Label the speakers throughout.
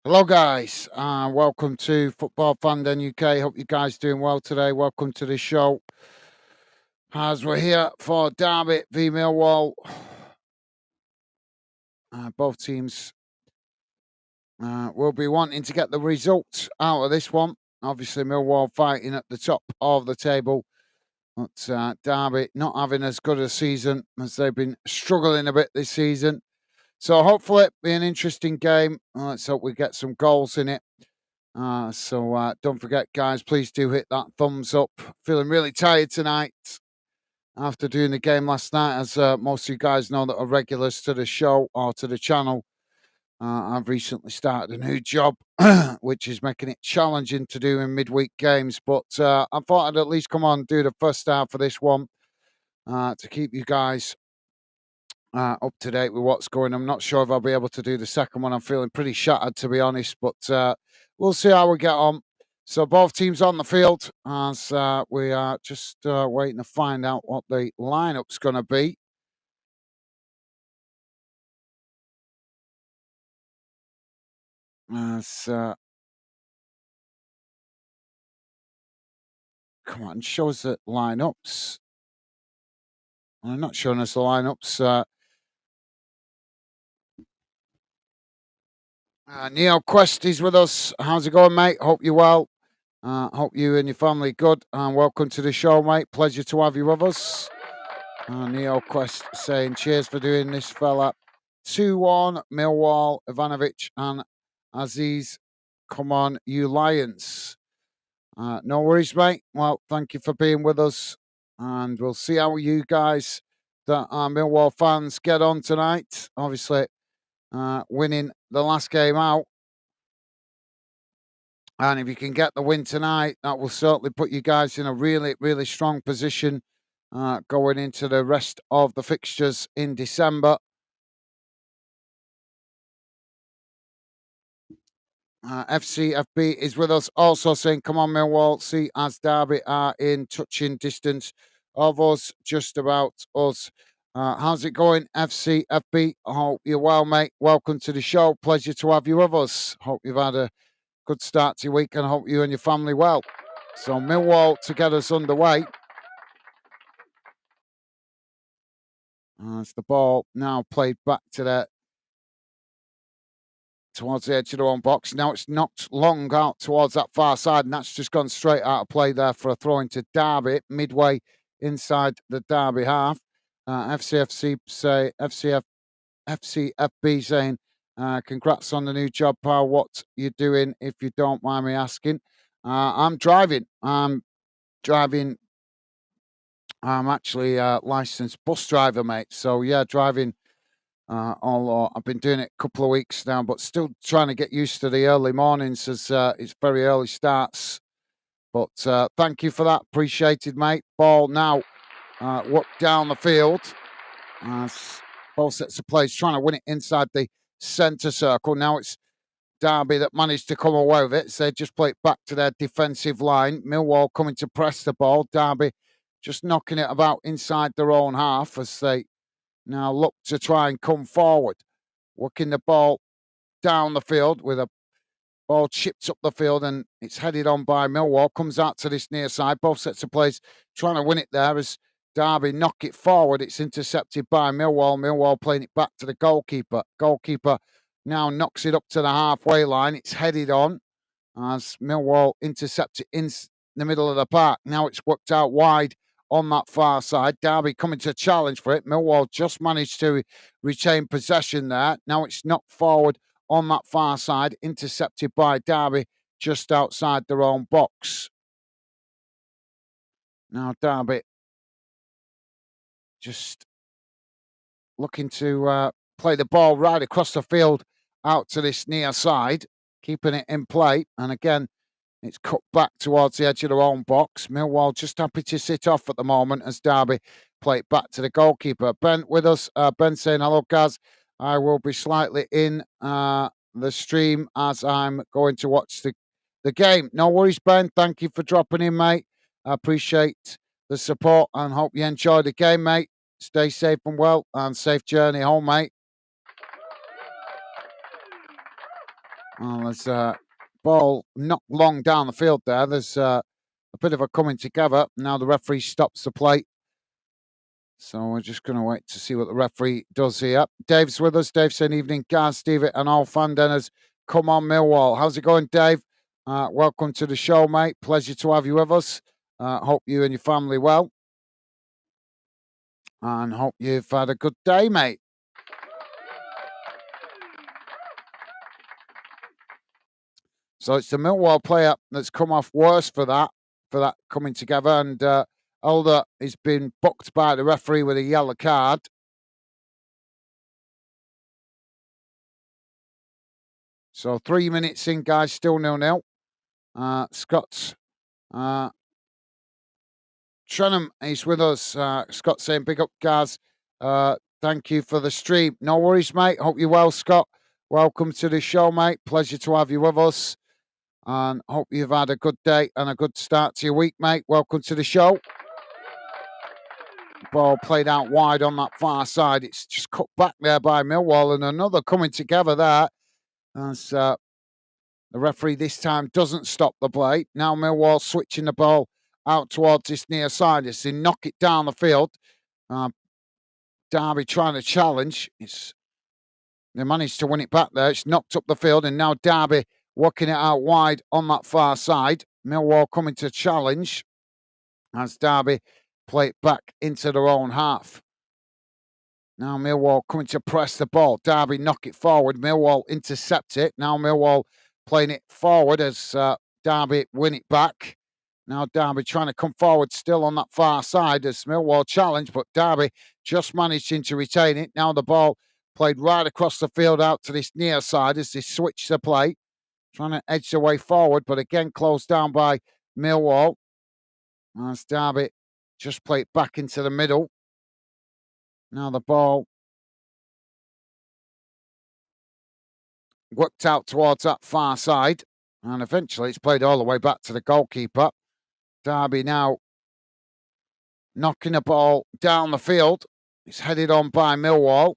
Speaker 1: Hello, guys. Welcome to Football Fandom UK. Hope you guys doing well today. Welcome to the show. As we're here for Derby v Millwall, both teams will be wanting to get the results out of this one. Obviously, Millwall fighting at the top of the table, but Derby not having as good a season as they've been struggling a bit this season. So hopefully, it'll be an interesting game. Let's hope we get some goals in it. So don't forget, guys, please do hit that thumbs up. Feeling really tired tonight after doing the game last night. As most of you guys know that are regulars to the show or to the channel, I've recently started a new job, which is making it challenging to do in midweek games. But I thought I'd at least come on and do the first half for this one to keep you guys up to date with what's going on. I'm not sure if I'll be able to do the second one. I'm feeling pretty shattered, to be honest, but we'll see how we get on. So both teams on the field as we are just waiting to find out what the lineup's going to be. As come on, show us the lineups. I'm not showing us the lineups. Neo Quest is with us. How's it going, mate? Hope you're well. Hope you and your family good. And welcome to the show, mate. Pleasure to have you with us. Neo Quest saying, cheers for doing this, fella. 2-1, Millwall, Ivanovic, and Aziz. Come on, you Lions. No worries, mate. Well, thank you for being with us. And we'll see how you guys, that are Millwall fans, get on tonight. Obviously, winning the last game out. And if you can get the win tonight, that will certainly put you guys in a really, really strong position going into the rest of the fixtures in December. FCFB is with us, also saying, come on, Millwall, see as Derby are in touching distance of us, just about us. How's it going, FCFB? I hope you're well, mate. Welcome to the show. Pleasure to have you with us. Hope you've had a good start to your week and hope you and your family well. So Millwall to get us underway. As the ball now played back to towards the edge of their own box. Now it's knocked long out towards that far side, and that's just gone straight out of play there for a throw into Derby, midway inside the Derby half. FCFC say FCFB saying, congrats on the new job, pal. What you doing, if you don't mind me asking? I'm driving. I'm driving. I'm actually a licensed bus driver, mate. So yeah, driving. Although I've been doing it a couple of weeks now, but still trying to get used to the early mornings as it's very early starts. But thank you for that. Appreciated, mate. Ball now worked down the field. As both sets of players trying to win it inside the centre circle. Now it's Derby that managed to come away with it. So they just play it back to their defensive line. Millwall coming to press the ball. Derby just knocking it about inside their own half as they now look to try and come forward. Working the ball down the field with a ball chipped up the field and it's headed on by Millwall. Comes out to this near side. Both sets of players trying to win it there as Derby knock it forward. It's intercepted by Millwall. Millwall playing it back to the goalkeeper. Goalkeeper now knocks it up to the halfway line. It's headed on as Millwall intercept it in the middle of the park. Now it's worked out wide on that far side. Derby coming to challenge for it. Millwall just managed to retain possession there. Now it's knocked forward on that far side, intercepted by Derby just outside their own box. Now Derby just looking to play the ball right across the field out to this near side, keeping it in play. And again, it's cut back towards the edge of their own box. Millwall just happy to sit off at the moment as Derby play it back to the goalkeeper. Ben with us. Ben saying, hello, Gaz. I will be slightly in the stream as I'm going to watch the game. No worries, Ben. Thank you for dropping in, mate. I appreciate the support and hope you enjoy the game, mate. Stay safe and well and safe journey home, mate. Well, there's a ball not long down the field there. There's a bit of a coming together. Now the referee stops the play. So we're just going to wait to see what the referee does here. Dave's with us. Dave saying, evening, Gaz, Steve, and all fan dinners. Come on, Millwall. How's it going, Dave? Welcome to the show, mate. Pleasure to have you with us. Hope you and your family well. And hope you've had a good day, mate. So it's the Millwall player that's come off worse for that coming together. And Elder has been booked by the referee with a yellow card. So 3 minutes in, guys, still 0-0. Scott's Trenham is with us. Scott saying, big up, Gaz. Thank you for the stream. No worries, mate. Hope you're well, Scott. Welcome to the show, mate. Pleasure to have you with us. And hope you've had a good day and a good start to your week, mate. Welcome to the show. Ball played out wide on that far side. It's just cut back there by Millwall, and another coming together there as the referee this time doesn't stop the play. Now Millwall switching the ball out towards this near side as they knock it down the field. Derby trying to challenge. They managed to win it back there. It's knocked up the field, and now Derby working it out wide on that far side. Millwall coming to challenge as Derby play it back into their own half. Now Millwall coming to press the ball. Derby knock it forward. Millwall intercept it. Now Millwall playing it forward as Derby win it back. Now Derby trying to come forward still on that far side as Millwall challenge, but Derby just managing to retain it. Now the ball played right across the field out to this near side as they switch the play. Trying to edge the way forward, but again closed down by Millwall. As Derby just play it back into the middle. Now the ball whipped out towards that far side. And eventually it's played all the way back to the goalkeeper. Derby now knocking the ball down the field. It's headed on by Millwall.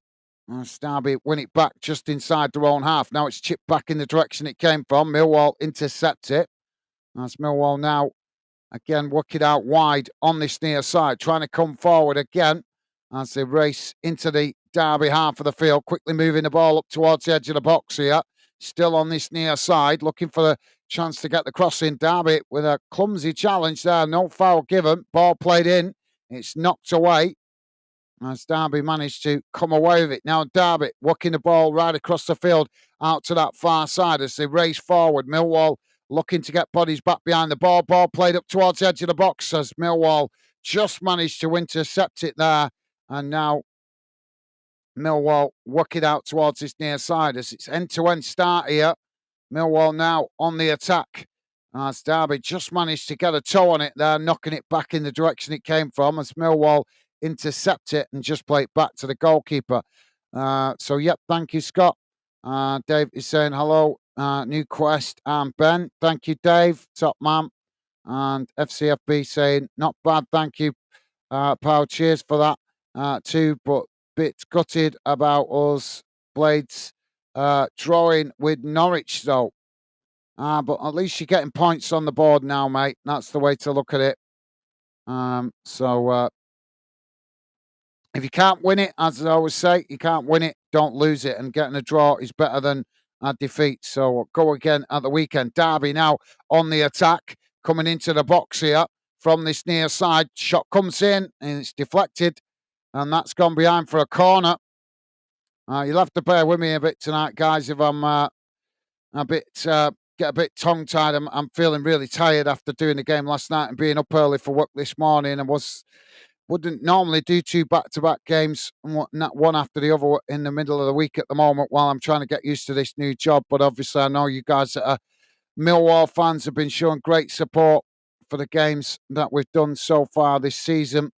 Speaker 1: As Derby win it back just inside their own half. Now it's chipped back in the direction it came from. Millwall intercept it. As Millwall now again work it out wide on this near side. Trying to come forward again as they race into the Derby half of the field. Quickly moving the ball up towards the edge of the box here. Still on this near side. Looking for the chance to get the cross in. Derby with a clumsy challenge there. No foul given. Ball played in. It's knocked away as Derby managed to come away with it. Now Derby working the ball right across the field out to that far side as they race forward. Millwall looking to get bodies back behind the ball. Ball played up towards the edge of the box as Millwall just managed to intercept it there. And now Millwall work it out towards this near side as it's end-to-end start here. Millwall now on the attack as Derby just managed to get a toe on it there, knocking it back in the direction it came from as Millwall intercept it and just play it back to the goalkeeper. Yep, thank you, Scott. Dave is saying hello, New Quest and Ben. Thank you, Dave, top man. And FCFB saying not bad, thank you, pal. Cheers for that too, but bit gutted about us Blades drawing with Norwich though. But at least you're getting points on the board now, mate. That's the way to look at it. If you can't win it, as I always say, you can't win it, don't lose it. And getting a draw is better than a defeat. So go again at the weekend. Derby now on the attack, coming into the box here from this near side. Shot comes in and it's deflected. And that's gone behind for a corner. You'll have to bear with me a bit tonight, guys, if I'm get a bit tongue-tied. I'm feeling really tired after doing the game last night and being up early for work this morning. And wouldn't normally do two back-to-back games, one after the other in the middle of the week at the moment while I'm trying to get used to this new job. But obviously, I know you guys that are Millwall fans have been showing great support for the games that we've done so far this season.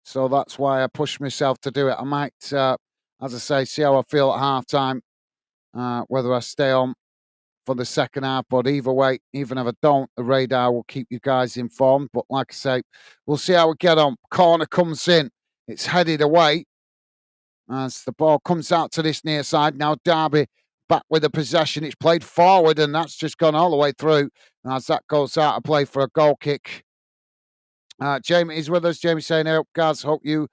Speaker 1: So that's why I pushed myself to do it. I might, as I say, see how I feel at half-time, whether I stay on for the second half. But either way, even if I don't, the radar will keep you guys informed. But like I say, we'll see how we get on. Corner comes in. It's headed away as the ball comes out to this near side. Now Derby back with the possession. It's played forward, and that's just gone all the way through as that goes out of play for a goal kick. Jamie is with us. Jamie saying, "Hey up, guys. Hope you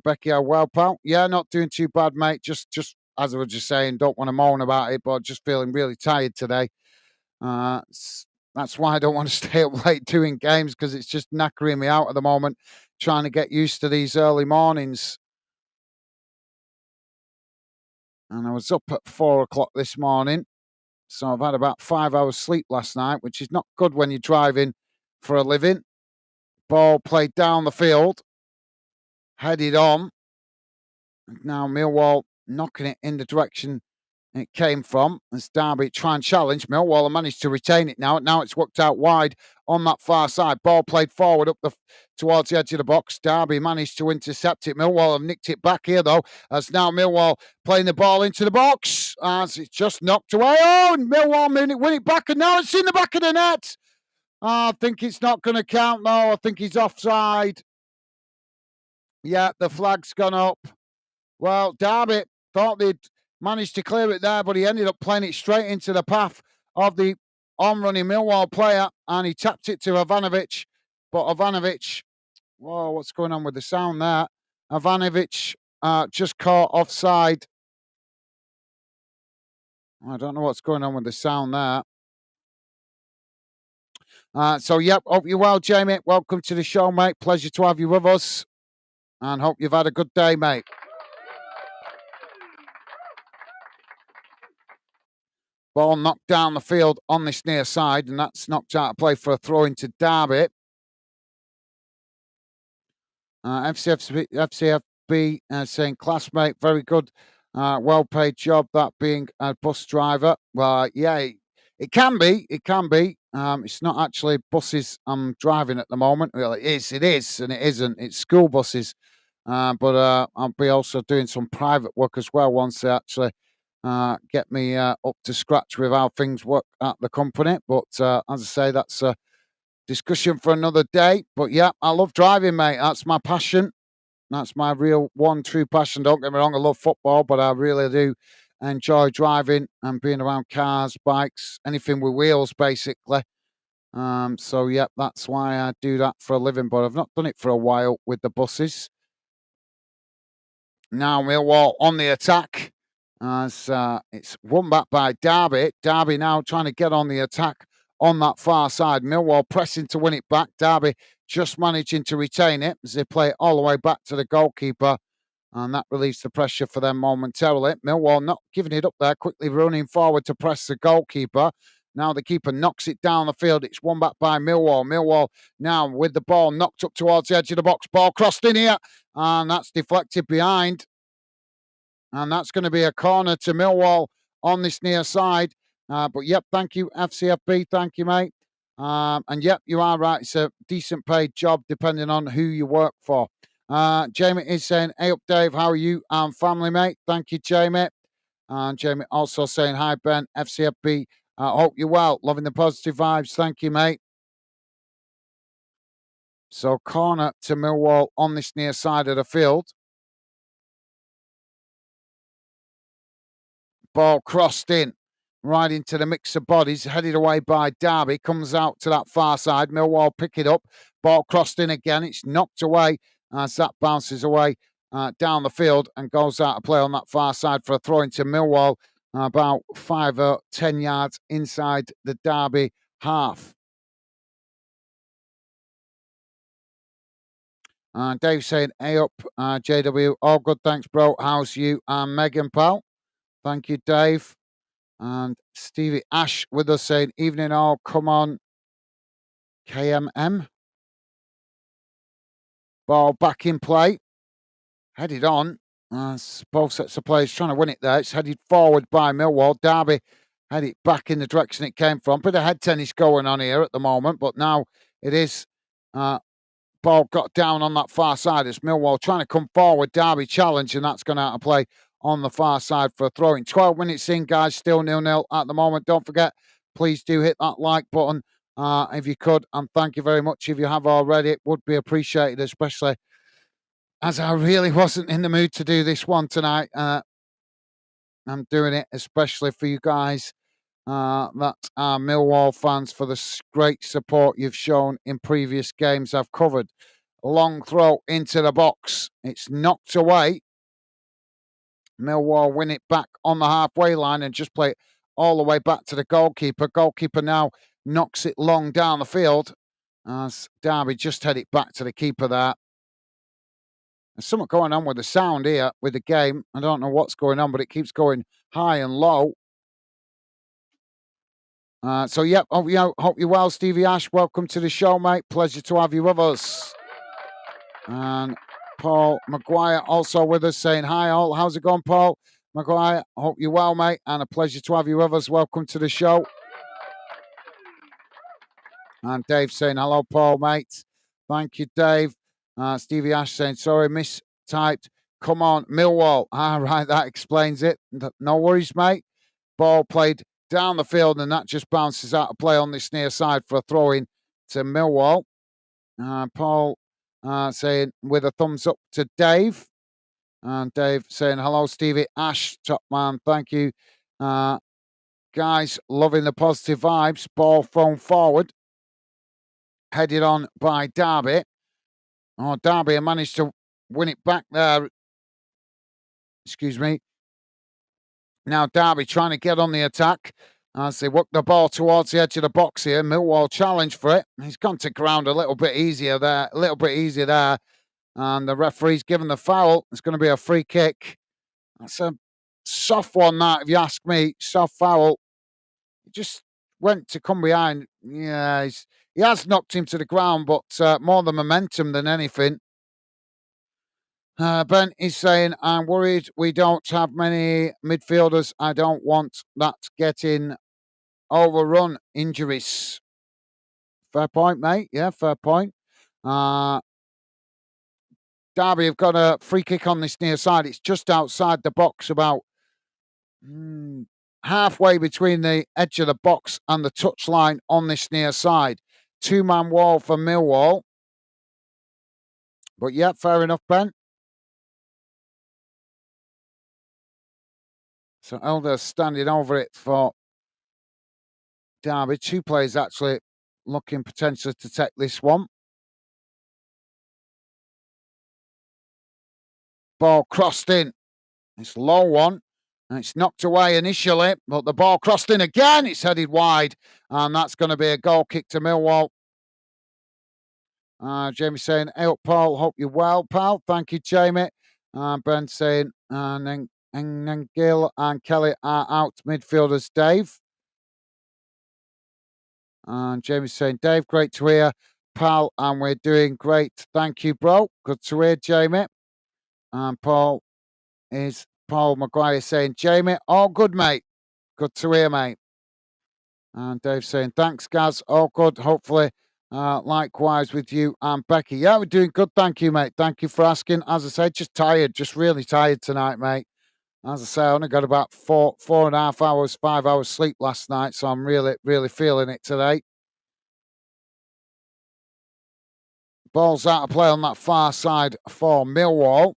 Speaker 1: Becky are well, pal. Yeah, not doing too bad, mate. Just as I was just saying, don't want to moan about it, but just feeling really tired today. Uh, that's why I don't want to stay up late doing games because it's just knackering me out at the moment, trying to get used to these early mornings. And I was up at 4 o'clock this morning, so I've had about 5 hours sleep last night, which is not good when you're driving for a living. Ball played down the field, headed on. Now Millwall knocking it in the direction it came from as Derby try and challenge. Millwall have managed to retain it now. Now it's worked out wide on that far side. Ball played forward towards the edge of the box. Derby managed to intercept it. Millwall have nicked it back here though, as now Millwall playing the ball into the box as it's just knocked away. Oh, and Millwall win it back, and now it's in the back of the net. I think it's not going to count though. I think he's offside. Yeah, the flag's gone up. Well, Derby thought they'd managed to clear it there, but he ended up playing it straight into the path of the on-running Millwall player, and he tapped it to Ivanovic. But Ivanovic, whoa, what's going on with the sound there? Ivanovic just caught offside. I don't know what's going on with the sound there. So, yep, hope you're well, Jamie. Welcome to the show, mate. Pleasure to have you with us, and hope you've had a good day, mate. Ball knocked down the field on this near side, and that's knocked out of play for a throw into Derby. FCFB saying, classmate, very good, well-paid job, that being a bus driver. Well, yeah, it can be. It can be. It's not actually buses I'm driving at the moment. Well, it is, and it isn't. It's school buses. But I'll be also doing some private work as well once they actually get me up to scratch with how things work at the company. But as I say, that's a discussion for another day. But yeah, I love driving, mate. That's my passion. That's my real one true passion. Don't get me wrong, I love football, but I really do enjoy driving and being around cars, bikes, anything with wheels, basically. So yeah, that's why I do that for a living. But I've not done it for a while with the buses. Now Millwall on the attack as it's won back by Derby. Derby now trying to get on the attack on that far side. Millwall pressing to win it back. Derby just managing to retain it as they play it all the way back to the goalkeeper. And that relieves the pressure for them momentarily. Millwall not giving it up there, quickly running forward to press the goalkeeper. Now the keeper knocks it down the field. It's won back by Millwall. Millwall now with the ball knocked up towards the edge of the box. Ball crossed in here. And that's deflected behind. And that's going to be a corner to Millwall on this near side. But yep, thank you, FCFB. Thank you, mate. And yep, you are right. It's a decent paid job depending on who you work for. Jamie is saying, hey up, Dave. How are you and family, mate? Thank you, Jamie. And Jamie also saying, hi, Ben, FCFB. Hope you're well. Loving the positive vibes. Thank you, mate. So corner to Millwall on this near side of the field. Ball crossed in, right into the mix of bodies, headed away by Derby, comes out to that far side. Millwall pick it up. Ball crossed in again. It's knocked away as that bounces away down the field and goes out of play on that far side for a throw into Millwall, about 5 or 10 yards inside the Derby half. Dave saying, hey up, JW. All good, thanks, bro. How's you and Megan, pal? Thank you, Dave. And Stevie Ash with us saying, evening all, come on, KMM. Ball back in play. Headed on. Both sets of players trying to win it there. It's headed forward by Millwall. Derby headed back in the direction it came from. Bit of head tennis going on here at the moment, but now it is ball got down on that far side. It's Millwall trying to come forward. Derby challenge, and that's gone out of play on the far side for a throw-in. 12 minutes in, guys, still 0-0 at the moment. Don't forget, please do hit that like button if you could, and thank you very much if you have already. It would be appreciated, especially as I really wasn't in the mood to do this one tonight. I'm doing it especially for you guys that are Millwall fans for the great support you've shown in previous games I've covered. Long throw into the box. It's knocked away. Millwall win it back on the halfway line and just play it all the way back to the goalkeeper. Goalkeeper now knocks it long down the field as Derby just head it back to the keeper there. There's something going on with the sound here with the game. I don't know what's going on, but it keeps going high and low. So, yeah, hope you're well, Stevie Ash. Welcome to the show, mate. Pleasure to have you with us. And Paul Maguire also with us saying, hi, all. How's it going, Paul Maguire? Hope you're well, mate. And a pleasure to have you with us. Welcome to the show. And Dave saying, hello, Paul, mate. Thank you, Dave. Stevie Ash saying, sorry, mistyped. Come on, Millwall. Right, that explains it. No worries, mate. Ball played down the field, and that just bounces out of play on this near side for a throw in to Millwall. Paul saying with a thumbs up to Dave. And Dave saying, hello, Stevie Ash, top man. Thank you. Guys, loving the positive vibes. Ball thrown forward. Headed on by Derby. Oh, Derby managed to win it back there. Excuse me. Now Derby trying to get on the attack as they work the ball towards the edge of the box here. Millwall challenge for it. He's gone to ground a little bit easier there. And the referee's given the foul. It's going to be a free kick. That's a soft one, that, if you ask me. Soft foul. He just went to come behind. Yeah, he has knocked him to the ground, but more the momentum than anything. Ben is saying, I'm worried we don't have many midfielders. I don't want that getting overrun. Injuries. Fair point, mate. Yeah, fair point. Derby have got a free kick on this near side. It's just outside the box, about halfway between the edge of the box and the touchline on this near side. Two-man wall for Millwall. But yeah, fair enough, Ben. So Elder standing over it for Derby. Two players actually looking potentially to take this one. Ball crossed in. It's a low one. And it's knocked away initially, but the ball crossed in again. It's headed wide. And that's going to be a goal kick to Millwall. Jamie saying, hey up, Paul. Hope you're well, pal. Thank you, Jamie. Ben saying, and then Gill and Kelly are out midfielders, Dave. And Jamie's saying, Dave, great to hear, pal, and we're doing great. Thank you, bro. Good to hear, Jamie. And Paul Maguire saying, Jamie, all good, mate. Good to hear, mate. And Dave saying, thanks, Gaz. All good. Hopefully, likewise with you and Becky. Yeah, we're doing good. Thank you, mate. Thank you for asking. As I said, just tired, just really tired tonight, mate. As I say, I only got about 4.5 hours, 5 hours sleep last night, so I'm really, really feeling it today. Ball's out of play on that far side for Millwall.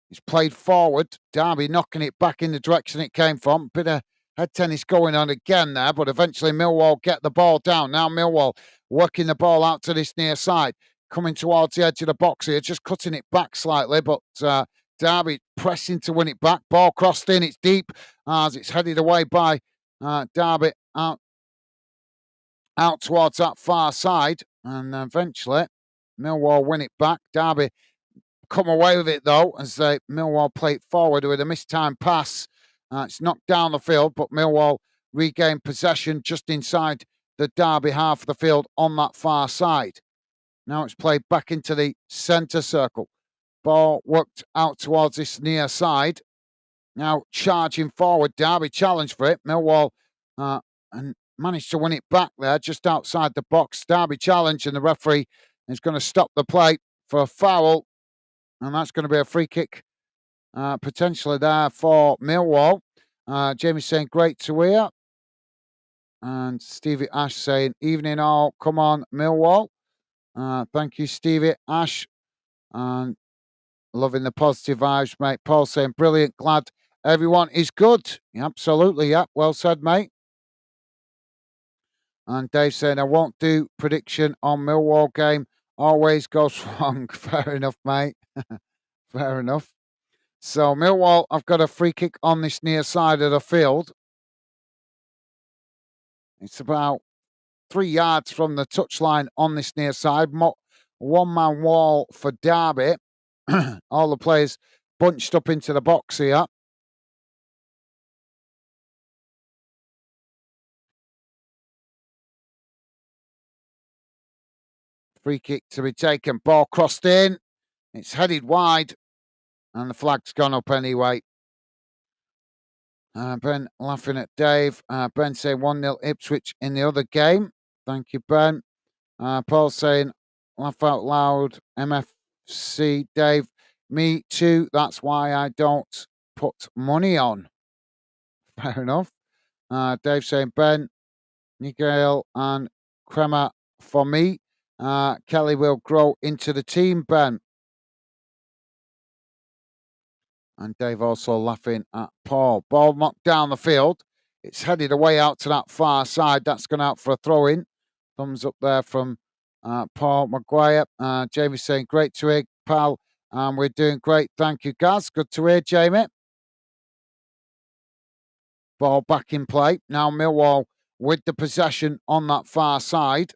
Speaker 1: It's played forward. Derby knocking it back in the direction it came from. Bit of head tennis going on again there, but eventually Millwall get the ball down. Now Millwall working the ball out to this near side, coming towards the edge of the box here, just cutting it back slightly, but Derby pressing to win it back. Ball crossed in. It's deep as it's headed away by Derby out towards that far side, and eventually Millwall win it back. Derby come away with it, though, as Millwall play it forward with a mistimed pass. It's knocked down the field, but Millwall regain possession just inside the Derby half of the field on that far side. Now it's played back into the centre circle. Ball worked out towards this near side. Now charging forward, Derby challenge for it. Millwall and managed to win it back there just outside the box. Derby challenge, and the referee is going to stop the play for a foul. And that's going to be a free kick potentially there for Millwall. Jamie saying, great to hear. And Stevie Ash saying, evening all, come on, Millwall. Thank you, Stevie Ash. And loving the positive vibes, mate. Paul saying, brilliant, glad everyone is good. Absolutely, yeah. Well said, mate. And Dave saying, I won't do prediction on Millwall game. Always goes wrong. Fair enough, mate. Fair enough. So Millwall, I've got a free kick on this near side of the field. It's about 3 yards from the touchline on this near side. One-man wall for Derby. All the players bunched up into the box here. Free kick to be taken. Ball crossed in. It's headed wide. And the flag's gone up anyway. Ben laughing at Dave. Ben saying 1-0 Ipswich in the other game. Thank you, Ben. Paul saying, laugh out loud, MFC. Dave, me too. That's why I don't put money on. Fair enough. Dave saying, Ben, Miguel and Kremer for me. Kelly will grow into the team, Ben. And Dave also laughing at Paul. Ball knocked down the field. It's headed away out to that far side. That's gone out for a throw in. Thumbs up there from Paul Maguire. Jamie saying, great to hear, pal. We're doing great. Thank you, Gaz. Good to hear, Jamie. Ball back in play. Now Millwall with the possession on that far side.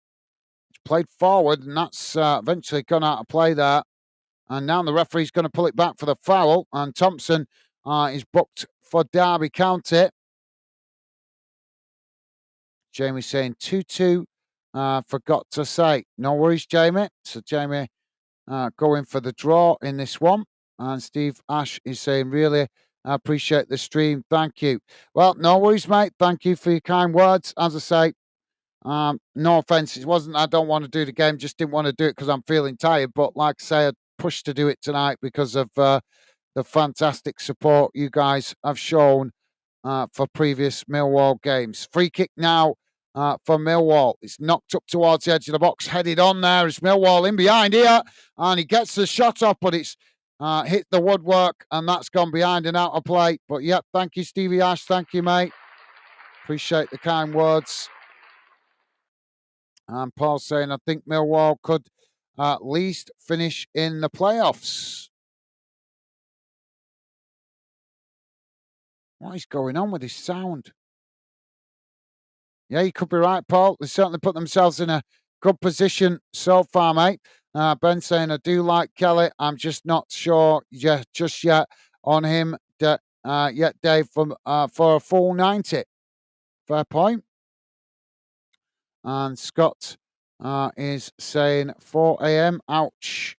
Speaker 1: It's played forward, and that's eventually gone out of play there. And now the referee's going to pull it back for the foul. And Thompson is booked for Derby County. Jamie saying 2-2. Forgot to say. No worries, Jamie. So Jamie going for the draw in this one. And Steve Ash is saying, really appreciate the stream. Thank you. Well, no worries, mate. Thank you for your kind words. As I say, no offence. It wasn't I don't want to do the game. Just didn't want to do it because I'm feeling tired. But like I say, I pushed to do it tonight because of the fantastic support you guys have shown for previous Millwall games. Free kick now for Millwall. It's knocked up towards the edge of the box, headed on there. It's Millwall in behind here, and he gets the shot off, but it's hit the woodwork, and that's gone behind and out of play. But yep, thank you, Stevie Ash. Thank you, mate. Appreciate the kind words. And Paul saying, I think Millwall could at least finish in the playoffs. What is going on with this sound? Yeah, you could be right, Paul. They certainly put themselves in a good position so far, mate. Ben saying, I do like Kelly. I'm just not sure just yet on him yet, Dave, for a full 90. Fair point. And Scott is saying 4 a.m. Ouch.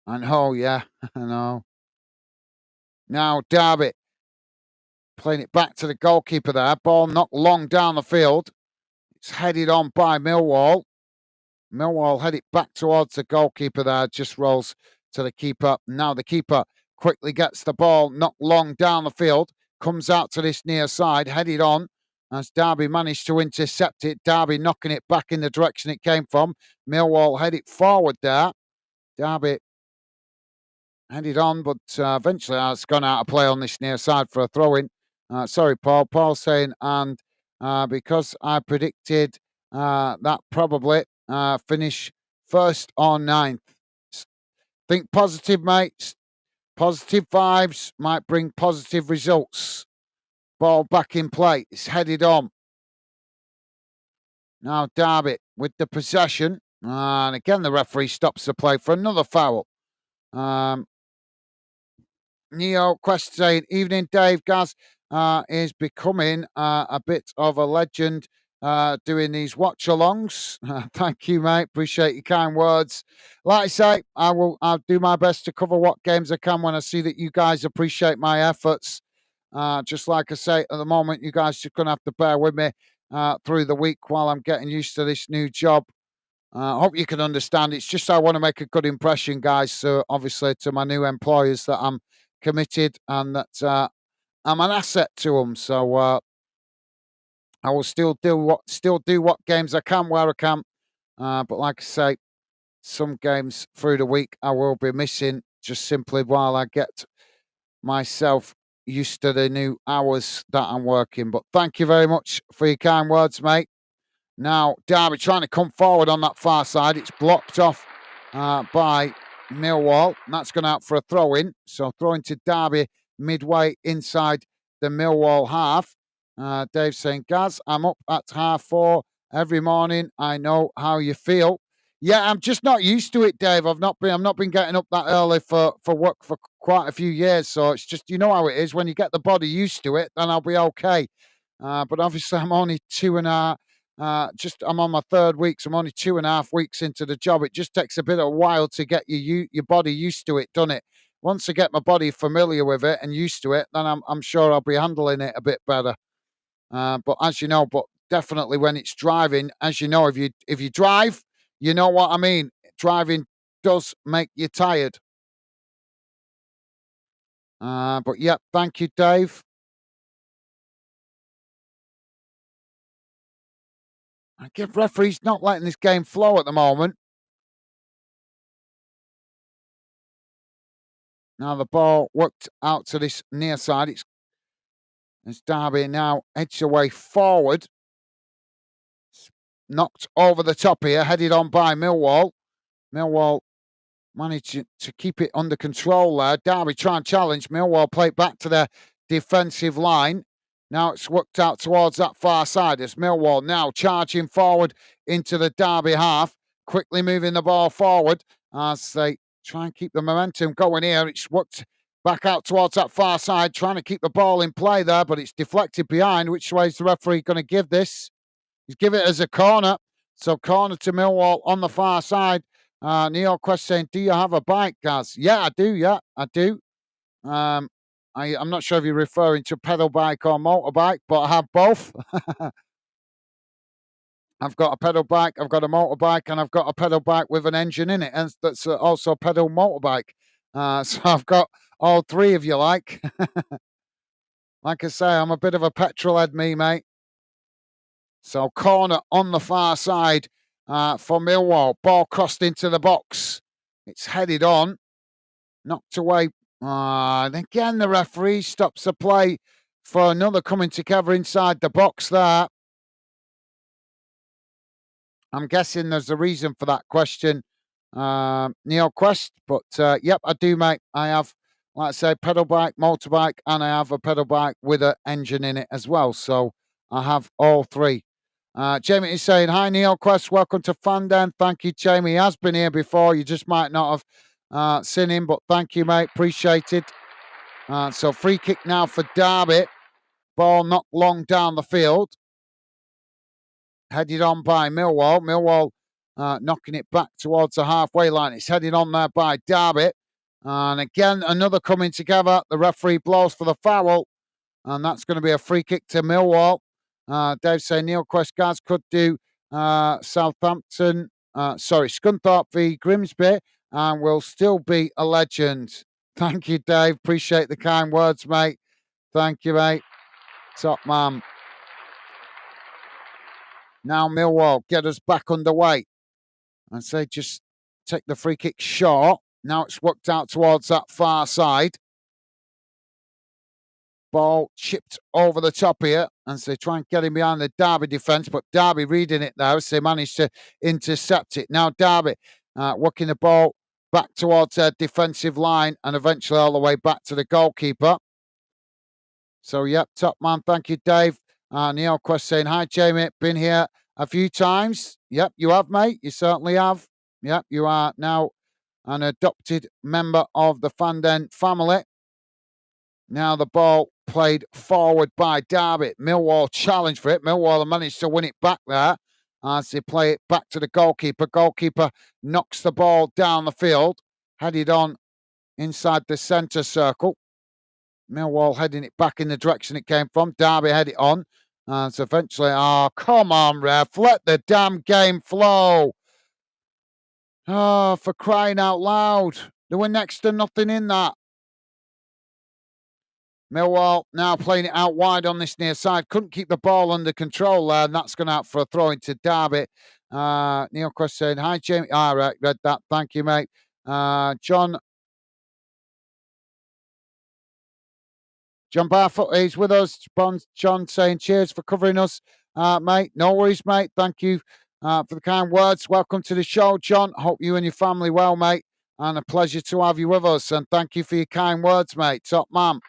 Speaker 1: And oh, yeah, I know. Now, Derby playing it back to the goalkeeper there. Ball knocked long down the field. It's headed on by Millwall. Millwall head it back towards the goalkeeper there. Just rolls to the keeper. Now the keeper quickly gets the ball knocked long down the field. Comes out to this near side. Headed on as Derby managed to intercept it. Derby knocking it back in the direction it came from. Millwall head it forward there. Derby headed on, but eventually it's gone out of play on this near side for a throw-in. Sorry, Paul. Paul saying, and because I predicted that probably finish first or ninth. Think positive, mates. Positive vibes might bring positive results. Ball back in play. It's headed on. Now Derby with the possession. And again, the referee stops the play for another foul. Neo Quest saying, evening, Dave. Gaz is becoming a bit of a legend doing these watch-alongs. Thank you, mate. Appreciate your kind words. Like I say, I'll do my best to cover what games I can when I see that you guys appreciate my efforts. Just like I say, at the moment, you guys are going to have to bear with me through the week while I'm getting used to this new job. I hope you can understand. It's just I want to make a good impression, guys. So obviously to my new employers that I'm committed and that I'm an asset to them. So I will still do what games I can where I can. But like I say, some games through the week I will be missing just simply while I get myself used to the new hours that I'm working. But thank you very much for your kind words, mate. Now, Derby trying to come forward on that far side. It's blocked off by Millwall. And that's gone out for a throw in. So throwing to Derby midway inside the Millwall half. Dave saying, Gaz, I'm up at 4:30 every morning. I know how you feel. Yeah, I'm just not used to it, Dave. I've not been getting up that early for work for quite a few years. So it's just, you know how it is. When you get the body used to it, then I'll be okay. But obviously I'm only I'm on my third week, so I'm only 2.5 weeks into the job. It just takes a bit of a while to get your body used to it, doesn't it? Once I get my body familiar with it and used to it, then I'm sure I'll be handling it a bit better. But as you know, but definitely when it's driving, as you know, if you drive, you know what I mean. Driving does make you tired. But yeah, thank you, Dave. I give referees not letting this game flow at the moment. Now the ball worked out to this near side. It's Derby now edged away forward. It's knocked over the top here, headed on by Millwall. Millwall managed to keep it under control there. Derby try and challenge. Millwall play it back to their defensive line. Now it's worked out towards that far side as Millwall now charging forward into the Derby half, quickly moving the ball forward as they try and keep the momentum going here. It's worked back out towards that far side, trying to keep the ball in play there, but it's deflected behind. Which way is the referee going to give this? He's give it as a corner. So corner to Millwall on the far side. Neil Quest saying, do you have a bike, Gaz? Yeah, I do. Yeah, I do. Um, I'm not sure if you're referring to pedal bike or motorbike, but I have both. I've got a pedal bike, I've got a motorbike, and I've got a pedal bike with an engine in it, and that's also a pedal motorbike. So I've got all three, if you like. Like I say, I'm a bit of a petrol head, me, mate. So corner on the far side for Millwall. Ball crossed into the box. It's headed on, knocked away. And again, the referee stops the play for another coming together inside the box there. I'm guessing there's a reason for that question, Neil Quest. But yep, I do, mate. I have, like I say, pedal bike, motorbike, and I have a pedal bike with an engine in it as well. So I have all three. Jamie is saying, hi, Neil Quest. Welcome to Fandom. Thank you, Jamie. He has been here before. You just might not have seen him, but thank you, mate. Appreciated. So free kick now for Derby. Ball knocked long down the field. Headed on by Millwall. Millwall knocking it back towards the halfway line. It's headed on there by Derby. And again, another coming together. The referee blows for the foul. And that's going to be a free kick to Millwall. Dave saying Neil Quest Gaz could do Scunthorpe v Grimsby and will still be a legend. Thank you, Dave. Appreciate the kind words, mate. Thank you, mate. Top man. Now Millwall get us back underway. And say just take the free kick short. Now it's worked out towards that far side. Ball chipped over the top here. And so they try and get him behind the Derby defence. But Derby reading it there. So they managed to intercept it. Now Derby working the ball back towards their defensive line and eventually all the way back to the goalkeeper. So, yep, top man. Thank you, Dave. Neil Quest saying, hi, Jamie. Been here a few times. Yep, you have, mate. You certainly have. Yep, you are now an adopted member of the Fanden family. Now the ball played forward by Derby. Millwall challenged for it. Millwall managed to win it back there as they play it back to the goalkeeper. Goalkeeper knocks the ball down the field, headed on inside the centre circle. Millwall heading it back in the direction it came from. Derby head it on. So eventually, come on, ref. Let the damn game flow. Oh, for crying out loud. There were next to nothing in that. Millwall now playing it out wide on this near side. Couldn't keep the ball under control there, and that's gone out for a throw into Derby. Neil Quest saying, hi, Jamie. All right, read that. Thank you, mate. John John Barfoot is with us. John saying cheers for covering us, mate. No worries, mate. Thank you for the kind words. Welcome to the show, John. Hope you and your family well, mate. And a pleasure to have you with us. And thank you for your kind words, mate. Top man.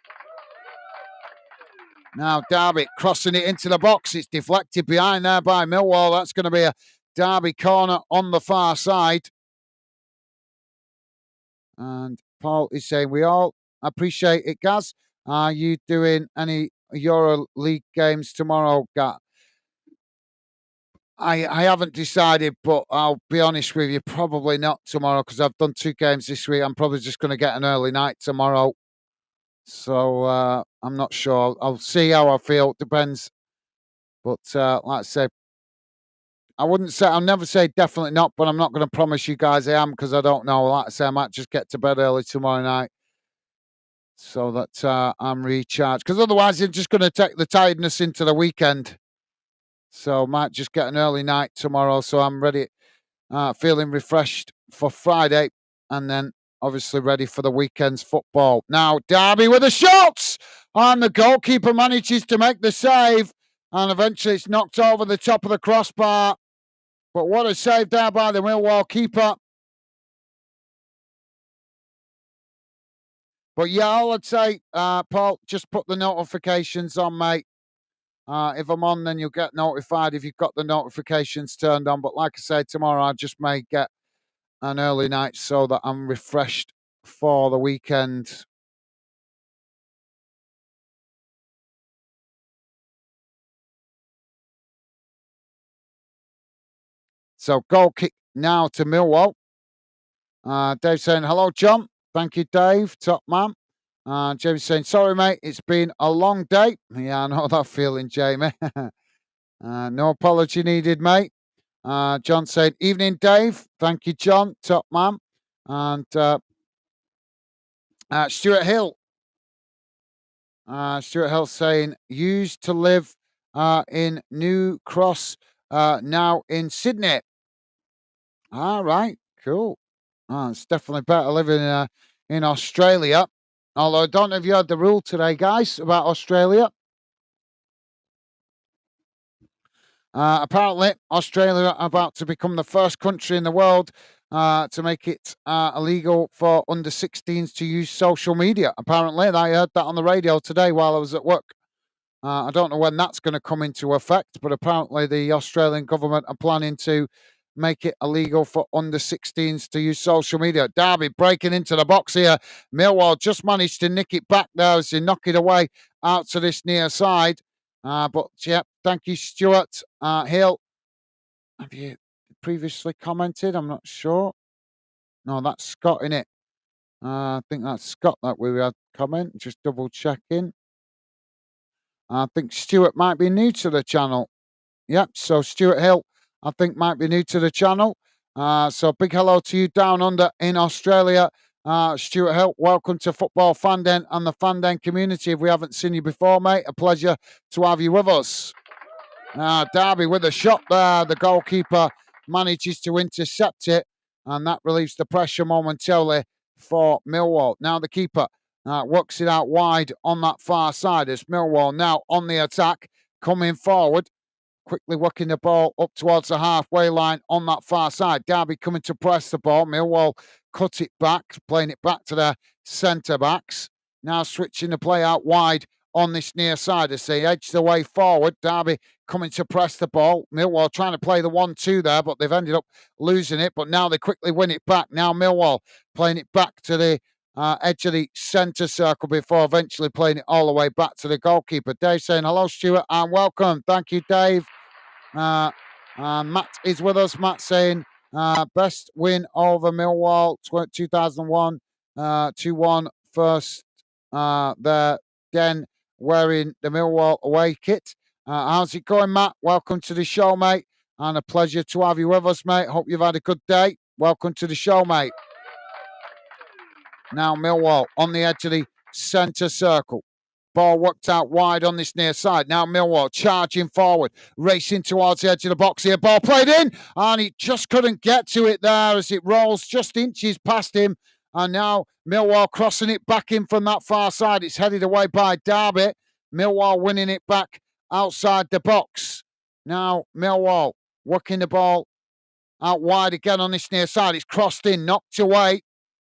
Speaker 1: Now Derby crossing it into the box. It's deflected behind there by Millwall. That's going to be a Derby corner on the far side. And Paul is saying, we all appreciate it, Gaz. Are you doing any Euro League games tomorrow, Gaz? I haven't decided, but I'll be honest with you, probably not tomorrow because I've done 2 games this week. I'm probably just going to get an early night tomorrow. So I'm not sure. I'll see how I feel. Depends. But like I say, I'll never say definitely not, but I'm not going to promise you guys I am because I don't know. Like I say, I might just get to bed early tomorrow night so that I'm recharged. Because otherwise, I'm just going to take the tiredness into the weekend. So I might just get an early night tomorrow so I'm ready, feeling refreshed for Friday. And then obviously ready for the weekend's football. Now, Derby with the shots! And the goalkeeper manages to make the save. And eventually it's knocked over the top of the crossbar. But what a save there by the Millwall keeper. But yeah, all I'd say, Paul, just put the notifications on, mate. If I'm on, then you'll get notified if you've got the notifications turned on. But like I say, tomorrow I just may get an early night so that I'm refreshed for the weekend. So goal kick now to Millwall. Dave saying, hello, John. Thank you, Dave. Top man. James saying, sorry, mate. It's been a long day. Yeah, I know that feeling, Jamie. No apology needed, mate. John saying, evening, Dave. Thank you, John. Top man. And Stuart Hill. Stuart Hill saying, used to live in New Cross, now in Sydney. All right, cool. It's definitely better living in Australia. Although I don't know if you heard the rule today, guys, about Australia. Apparently, Australia are about to become the first country in the world to make it illegal for under 16s to use social media. Apparently, I heard that on the radio today while I was at work. I don't know when that's going to come into effect, but apparently the Australian government are planning to make it illegal for under 16s to use social media. Derby breaking into the box here. Millwall just managed to nick it back there as they knock it away out to this near side. But yeah, thank you, Stuart Hill. Have you previously commented? I'm not sure. No, that's Scott, in it. I think that's Scott that we had comment. Just double checking. I think Stuart might be new to the channel. Yep, so Stuart Hill, I think, might be new to the channel. So big hello to you down under in Australia. Stuart Hill, welcome to Football Fanden and the Fanden community. If we haven't seen you before, mate, a pleasure to have you with us. Derby with a shot there. The goalkeeper manages to intercept it, and that relieves the pressure momentarily for Millwall. Now the keeper works it out wide on that far side as Millwall now on the attack, coming forward, quickly working the ball up towards the halfway line on that far side. Derby coming to press the ball. Millwall cut it back, playing it back to their centre-backs. Now switching the play out wide on this near side as they edge the way forward. Derby coming to press the ball. Millwall trying to play the 1-2 there, but they've ended up losing it. But now they quickly win it back. Now Millwall playing it back to the edge of the centre circle before eventually playing it all the way back to the goalkeeper. Dave saying, hello, Stuart, and welcome. Thank you, Dave. Matt is with us. Matt saying, best win over Millwall 2001, 2-1 first there, Den wearing the Millwall away kit. How's it going, Matt? Welcome to the show, mate, and a pleasure to have you with us, mate. Hope you've had a good day. Welcome to the show, mate. Now Millwall on the edge of the centre circle. Ball worked out wide on this near side. Now Millwall charging forward, racing towards the edge of the box here. Ball played in, and he just couldn't get to it there as it rolls just inches past him. And now Millwall crossing it back in from that far side. It's headed away by Derby. Millwall winning it back outside the box. Now Millwall working the ball out wide again on this near side. It's crossed in, knocked away.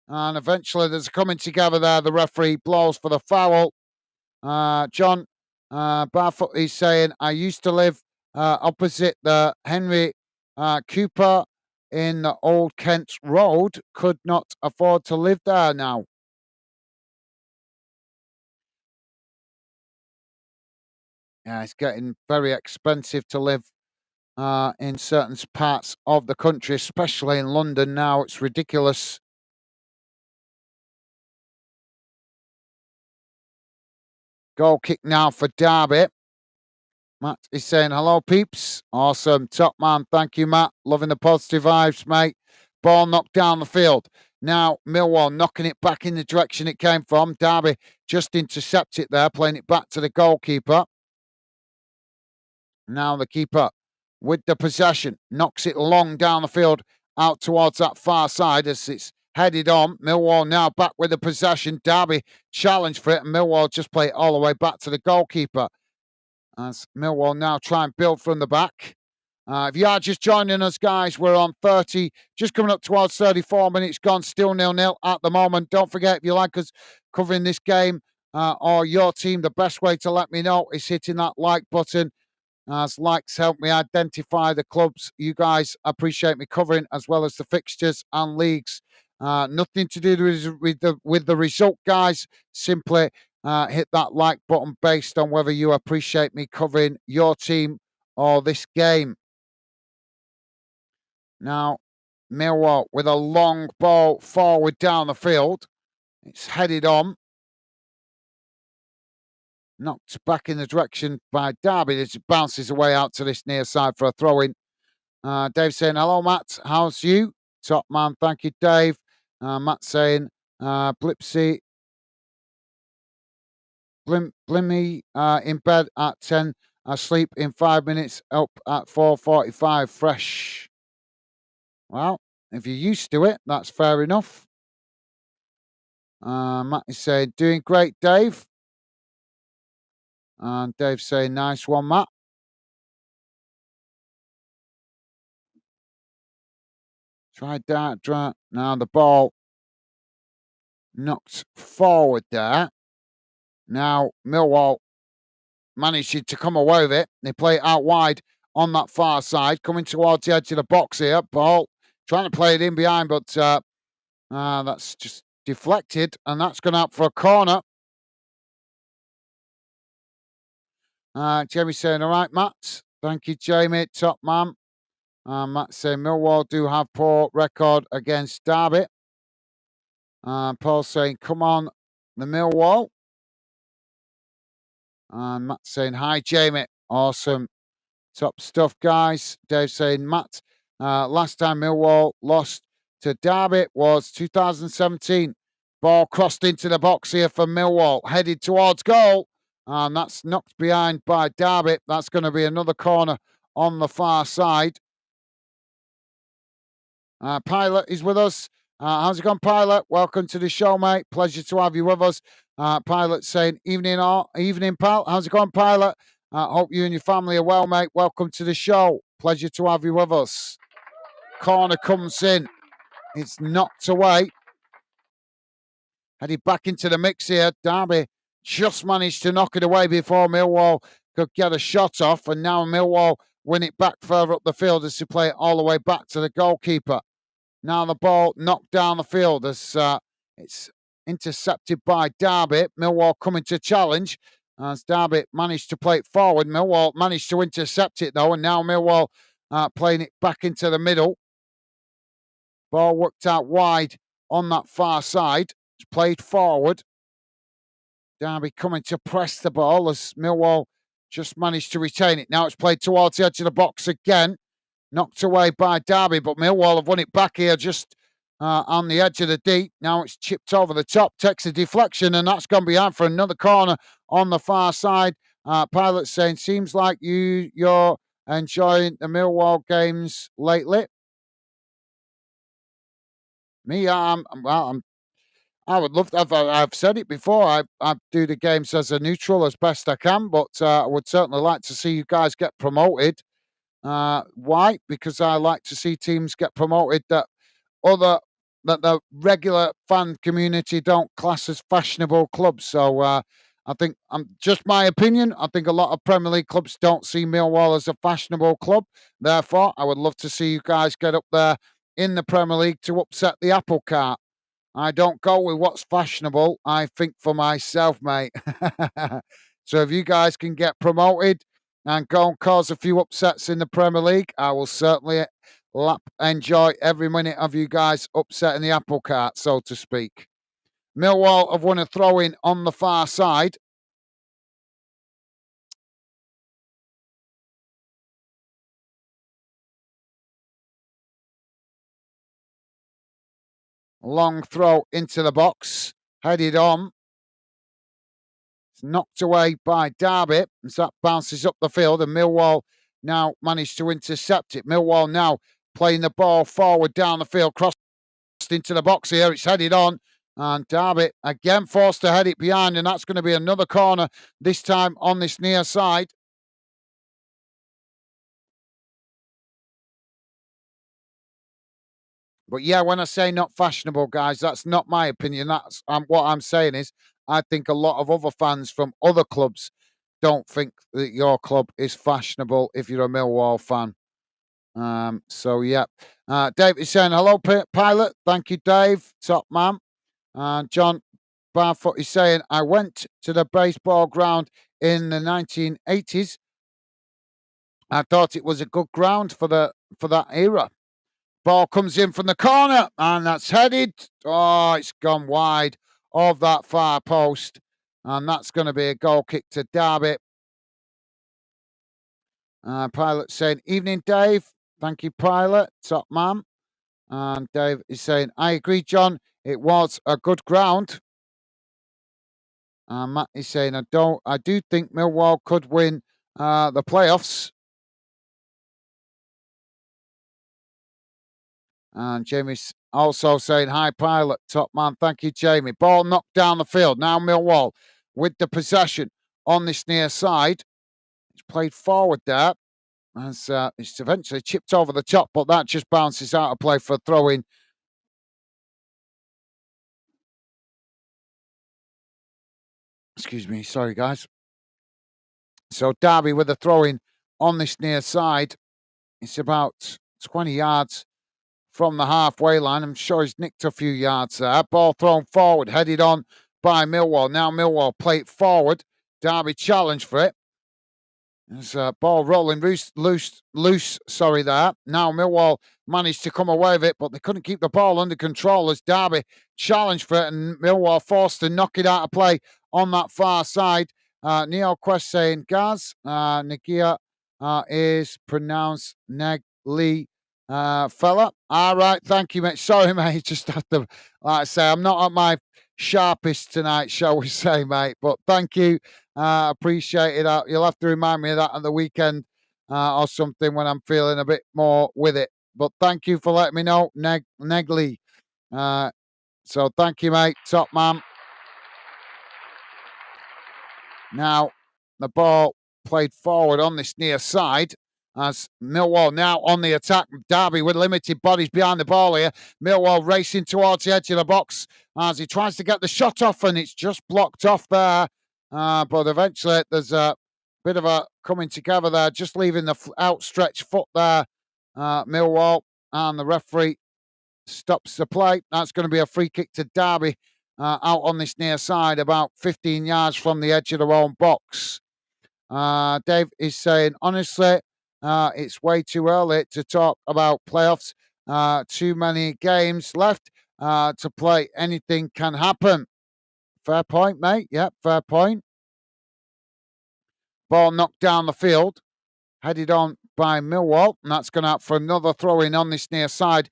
Speaker 1: And eventually there's a coming together there. The referee blows for the foul. John Barfoot is saying, I used to live opposite the Henry Cooper in the Old Kent Road. Could not afford to live there now. Yeah, it's getting very expensive to live in certain parts of the country, especially in London now. It's ridiculous. Goal kick now for Derby. Matt is saying, hello, peeps. Awesome. Top man. Thank you, Matt. Loving the positive vibes, mate. Ball knocked down the field. Now, Millwall knocking it back in the direction it came from. Derby just intercept it there, playing it back to the goalkeeper. Now the keeper with the possession knocks it long down the field out towards that far side as it's headed on. Millwall now back with the possession. Derby challenge for it, and Millwall just play it all the way back to the goalkeeper. As Millwall now try and build from the back. If you are just joining us, guys, we're on 30, just coming up towards 34 minutes gone, still 0-0 at the moment. Don't forget, if you like us covering this game or your team, the best way to let me know is hitting that like button, as likes help me identify the clubs you guys appreciate me covering, as well as the fixtures and leagues. Nothing to do with the result, guys. Simply hit that like button based on whether you appreciate me covering your team or this game. Now, Millwall with a long ball forward down the field. It's headed on. Knocked back in the direction by Derby. It bounces away out to this near side for a throw-in. Dave saying, hello, Matt. How's you? Top man. Thank you, Dave. Matt saying, Blipsy, Blimmy in bed at 10, asleep in 5 minutes, up at 4:45, fresh. Well, if you're used to it, that's fair enough. Matt is saying, doing great, Dave. And Dave saying, nice one, Matt. Tried that. Now the ball knocked forward there. Now Millwall managed to come away with it. They play it out wide on that far side, coming towards the edge of the box here. Ball trying to play it in behind, but that's just deflected, and that's gone out for a corner. Jamie saying, all right, Matt. Thank you, Jamie. Top man. Matt saying, Millwall do have poor record against Derby. Paul saying, come on, the Millwall. And Matt saying, hi, Jamie. Awesome. Top stuff, guys. Dave saying, Matt, last time Millwall lost to Derby was 2017. Ball crossed into the box here for Millwall, headed towards goal. And that's knocked behind by Derby. That's going to be another corner on the far side. Pilot is with us. How's it going, Pilot? Welcome to the show, mate. Pleasure to have you with us. Pilot saying, evening, pal. How's it going, Pilot? Hope you and your family are well, mate. Welcome to the show. Pleasure to have you with us. Corner comes in. It's knocked away. Headed back into the mix here. Derby just managed to knock it away before Millwall could get a shot off. And now Millwall win it back further up the field as they play it all the way back to the goalkeeper. Now the ball knocked down the field as it's intercepted by Derby. Millwall coming to challenge as Derby managed to play it forward. Millwall managed to intercept it though, and now Millwall playing it back into the middle. Ball worked out wide on that far side. It's played forward. Derby coming to press the ball as Millwall just managed to retain it. Now it's played towards the edge of the box again. Knocked away by Derby, but Millwall have won it back here just on the edge of the deep. Now it's chipped over the top, takes a deflection, and that's gone behind for another corner on the far side. Pilot saying, seems like you're enjoying the Millwall games lately. Me, I'm I would love to. I've said it before. I do the games as a neutral as best I can, but I would certainly like to see you guys get promoted. Why? Because I like to see teams get promoted other that the regular fan community don't class as fashionable clubs. So I think, just my opinion. I think a lot of Premier League clubs don't see Millwall as a fashionable club. Therefore, I would love to see you guys get up there in the Premier League to upset the apple cart. I don't go with what's fashionable. I think for myself, mate. So if you guys can get promoted and go and cause a few upsets in the Premier League, I will certainly enjoy every minute of you guys upsetting the apple cart, so to speak. Millwall have won a throw in on the far side. Long throw into the box, headed on. It's knocked away by Derby as that bounces up the field, and Millwall now managed to intercept it. Millwall now playing the ball forward down the field, crossed into the box here. It's headed on, and Derby again forced to head it behind, and that's going to be another corner, this time on this near side. But yeah, when I say not fashionable, guys, that's not my opinion. That's what I'm saying is I think a lot of other fans from other clubs don't think that your club is fashionable if you're a Millwall fan. So yeah, Dave is saying hello, pilot. Thank you, Dave. Top man. And John Barfoot is saying I went to the baseball ground in the 1980s. I thought it was a good ground for that era. Ball comes in from the corner and that's headed. Oh, it's gone wide of that far post, and that's going to be a goal kick to Derby. Pilot saying, "Evening, Dave. Thank you, Pilot. Top man." And Dave is saying, "I agree, John. It was a good ground." And Matt is saying, I do think Millwall could win the playoffs." And Jamie's also saying, "Hi, Pilot. Top man. Thank you, Jamie." Ball knocked down the field. Now Millwall with the possession on this near side. It's played forward there. As it's eventually chipped over the top, but that just bounces out of play for a throw in. Excuse me, sorry guys. So Derby with a throw in on this near side. It's about 20 yards from the halfway line. I'm sure he's nicked a few yards there. Ball thrown forward, headed on by Millwall. Now Millwall play it forward. Derby challenge for it. There's a ball rolling loose. Sorry, there. Now Millwall managed to come away with it, but they couldn't keep the ball under control as Derby challenged for it, and Millwall forced to knock it out of play on that far side. Neo Quest saying Gaz Nagia is pronounced Negli fella. All right, thank you, mate. Sorry, mate. Just have to, like I say, I'm not at my sharpest tonight, shall we say, mate. But thank you. Appreciate it. You'll have to remind me of that on the weekend or something when I'm feeling a bit more with it. But thank you for letting me know, Negli. So thank you, mate. Top man. Now the ball played forward on this near side as Millwall now on the attack. Derby with limited bodies behind the ball here. Millwall racing towards the edge of the box as he tries to get the shot off, and it's just blocked off there. But eventually there's a bit of a coming together there, just leaving the outstretched foot there. Millwall, and the referee stops the play. That's going to be a free kick to Derby out on this near side, about 15 yards from the edge of their own box. Dave is saying, honestly, it's way too early to talk about playoffs. Too many games left to play. Anything can happen. Fair point, mate. Yeah, fair point. Ball knocked down the field, headed on by Millwall, and that's gone out for another throw in on this near side.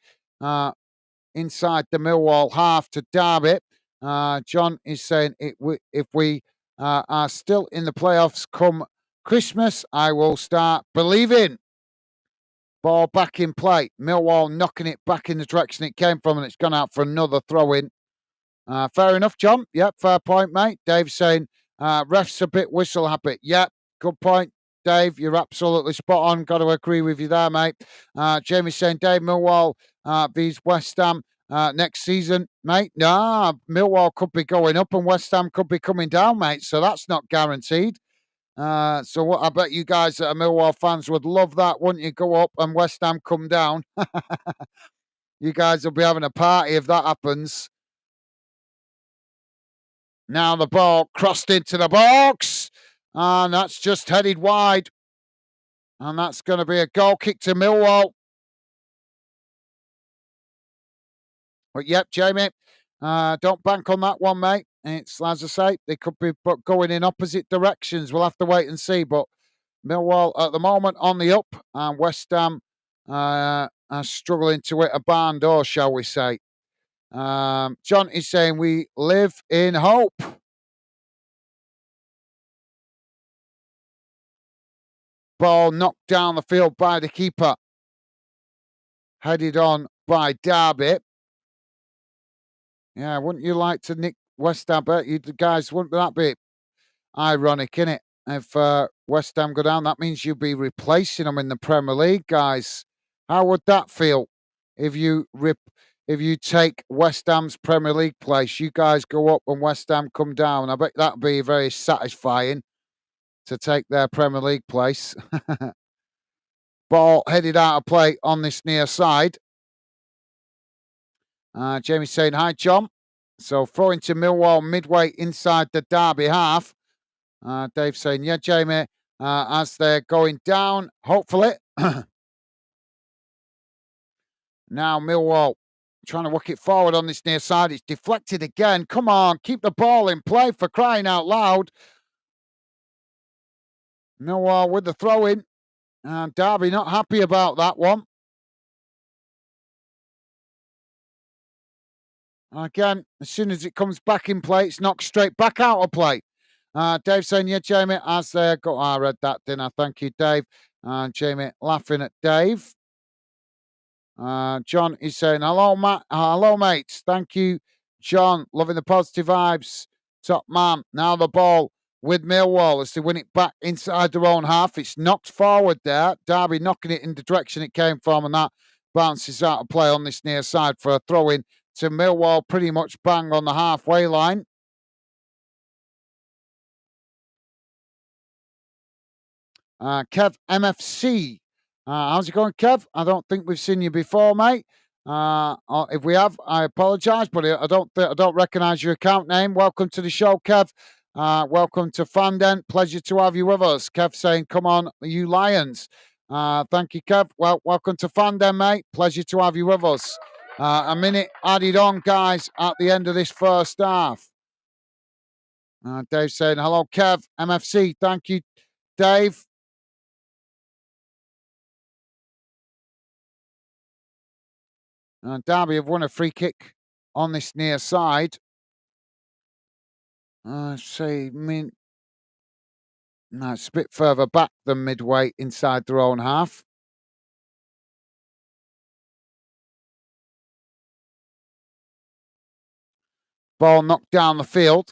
Speaker 1: Inside the Millwall half to Derby. John is saying if we are still in the playoffs come Christmas, I will start believing. Ball back in play. Millwall knocking it back in the direction it came from, and it's gone out for another throw in. Fair enough, John. Yep, fair point, mate. Dave saying refs a bit whistle happy. Yep, good point, Dave. You're absolutely spot on. Got to agree with you there, mate. Jamie saying Dave Millwall vs West Ham next season, mate. Nah, Millwall could be going up and West Ham could be coming down, mate. So that's not guaranteed. So what? I bet you guys that are Millwall fans would love that, wouldn't you? Go up and West Ham come down. You guys will be having a party if that happens. Now the ball crossed into the box, and that's just headed wide. And that's going to be a goal kick to Millwall. But yep, Jamie, don't bank on that one, mate. It's, as I say, they could be going in opposite directions. We'll have to wait and see. But Millwall at the moment on the up, and West Ham are struggling to hit a barn door, shall we say. John is saying we live in hope. Ball knocked down the field by the keeper. Headed on by Derby. Yeah, wouldn't you like to nick West Ham? You guys, wouldn't that be ironic, innit? If West Ham go down, that means you'd be replacing them in the Premier League, guys. How would that feel if you take West Ham's Premier League place? You guys go up and West Ham come down. I bet that'd be very satisfying to take their Premier League place. Ball headed out of play on this near side. Jamie saying, hi, John. So throwing to Millwall midway inside the Derby half. Dave saying, yeah, Jamie, as they're going down, hopefully. Now Millwall trying to work it forward on this near side. It's deflected again. Come on, keep the ball in play for crying out loud. Millwall with the throw-in. Derby not happy about that one. Again, as soon as it comes back in play, it's knocked straight back out of play. Dave saying, yeah, Jamie, as they go. I read that, didn't I? Thank you, Dave. Jamie laughing at Dave. John is saying, hello, Matt. Hello, mates. Thank you, John. Loving the positive vibes. Top man. Now the ball with Millwall as they win it back inside their own half. It's knocked forward there. Derby knocking it in the direction it came from, and that bounces out of play on this near side for a throw-in to Millwall, pretty much bang on the halfway line. Kev MFC. How's it going, Kev? I don't think we've seen you before, mate. If we have, I apologise, but I don't recognise your account name. Welcome to the show, Kev. Welcome to Fanden. Pleasure to have you with us. Kev saying, come on, you Lions. Thank you, Kev. Well, welcome to Fanden, mate. Pleasure to have you with us. A minute added on, guys, at the end of this first half. Dave saying, hello, Kev, MFC. Thank you, Dave. Derby have won a free kick on this near side. No, it's a bit further back than midway inside their own half. Ball knocked down the field.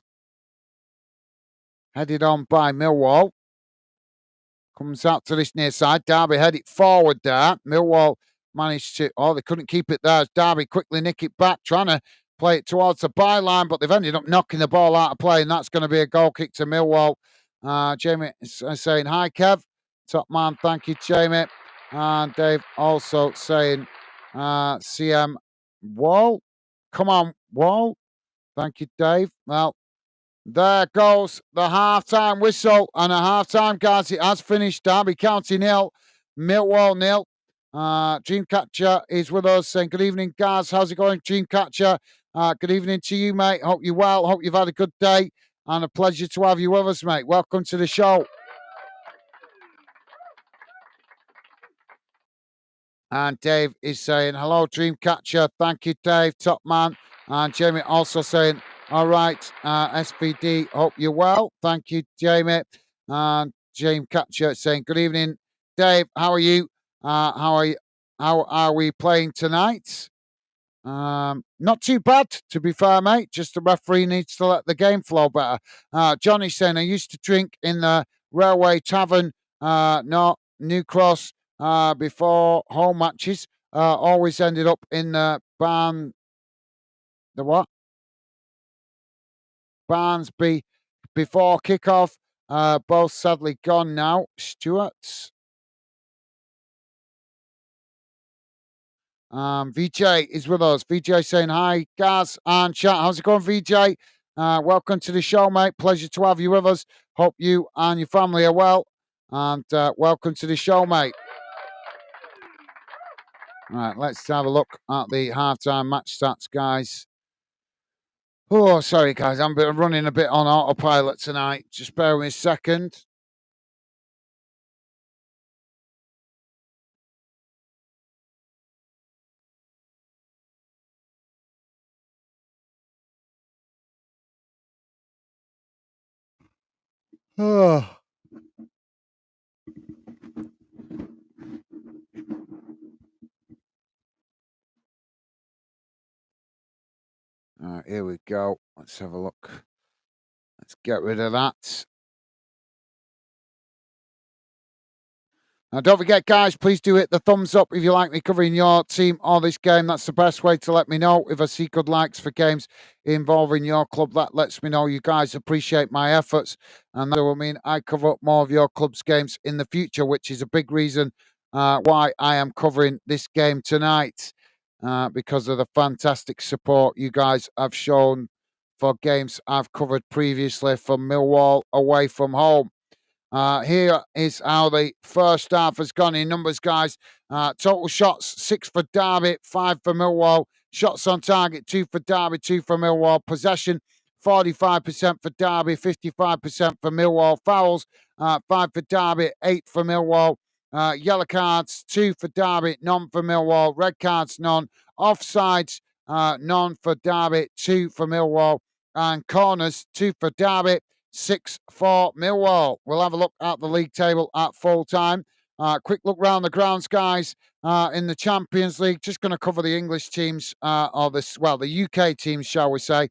Speaker 1: Headed on by Millwall. Comes out to this near side. Derby headed forward there. Millwall managed to... Oh, they couldn't keep it there. Derby quickly nick it back, trying to play it towards the byline, but they've ended up knocking the ball out of play, and that's going to be a goal kick to Millwall. Jamie is saying, hi, Kev. Top man, thank you, Jamie. And Dave also saying, CM Wall. Come on, Wall. Thank you, Dave. Well, there goes the half-time whistle. And a half-time, guys, it has finished. Derby County 0, Millwall 0. Dreamcatcher is with us saying, good evening, guys. How's it going, Dreamcatcher? Good evening to you, mate. Hope you're well. Hope you've had a good day. And a pleasure to have you with us, mate. Welcome to the show. And Dave is saying, hello, Dreamcatcher. Thank you, Dave. Top man. And Jamie also saying, all right, SVD, hope you're well. Thank you, Jamie. And Dreamcatcher saying, good evening, Dave. How are you? How are we playing tonight? Not too bad, to be fair, mate. Just the referee needs to let the game flow better. Johnny's saying, I used to drink in the Railway Tavern, not New Cross, before home matches. Always ended up in the the what? Barnsby before kickoff. Both sadly gone now. Stuart's. VJ is with us. VJ saying hi, Gaz and chat. How's it going, VJ? Welcome to the show, mate. Pleasure to have you with us. Hope you and your family are well. And welcome to the show, mate. All right, let's have a look at the halftime match stats, guys. Oh, sorry, guys. I'm running a bit on autopilot tonight. Just bear with me a second. Oh. All right, here we go. Let's have a look. Let's get rid of that. Now, don't forget, guys, please do hit the thumbs up if you like me covering your team or this game. That's the best way to let me know. If I see good likes for games involving your club, that lets me know you guys appreciate my efforts. And that will mean I cover up more of your club's games in the future, which is a big reason why I am covering this game tonight, because of the fantastic support you guys have shown for games I've covered previously from Millwall away from home. Here is how the first half has gone in numbers, guys. Total shots, 6 for Derby, 5 for Millwall. Shots on target, 2 for Derby, 2 for Millwall. Possession, 45% for Derby, 55% for Millwall. Fouls, 5 for Derby, 8 for Millwall. Yellow cards, 2 for Derby, none for Millwall. Red cards, none. Offsides, none for Derby, 2 for Millwall. And corners, 2 for Derby, 6 for Millwall. We'll have a look at the league table at full time. Quick look round the grounds, guys. In the Champions League, just going to cover the English teams, the UK teams, shall we say,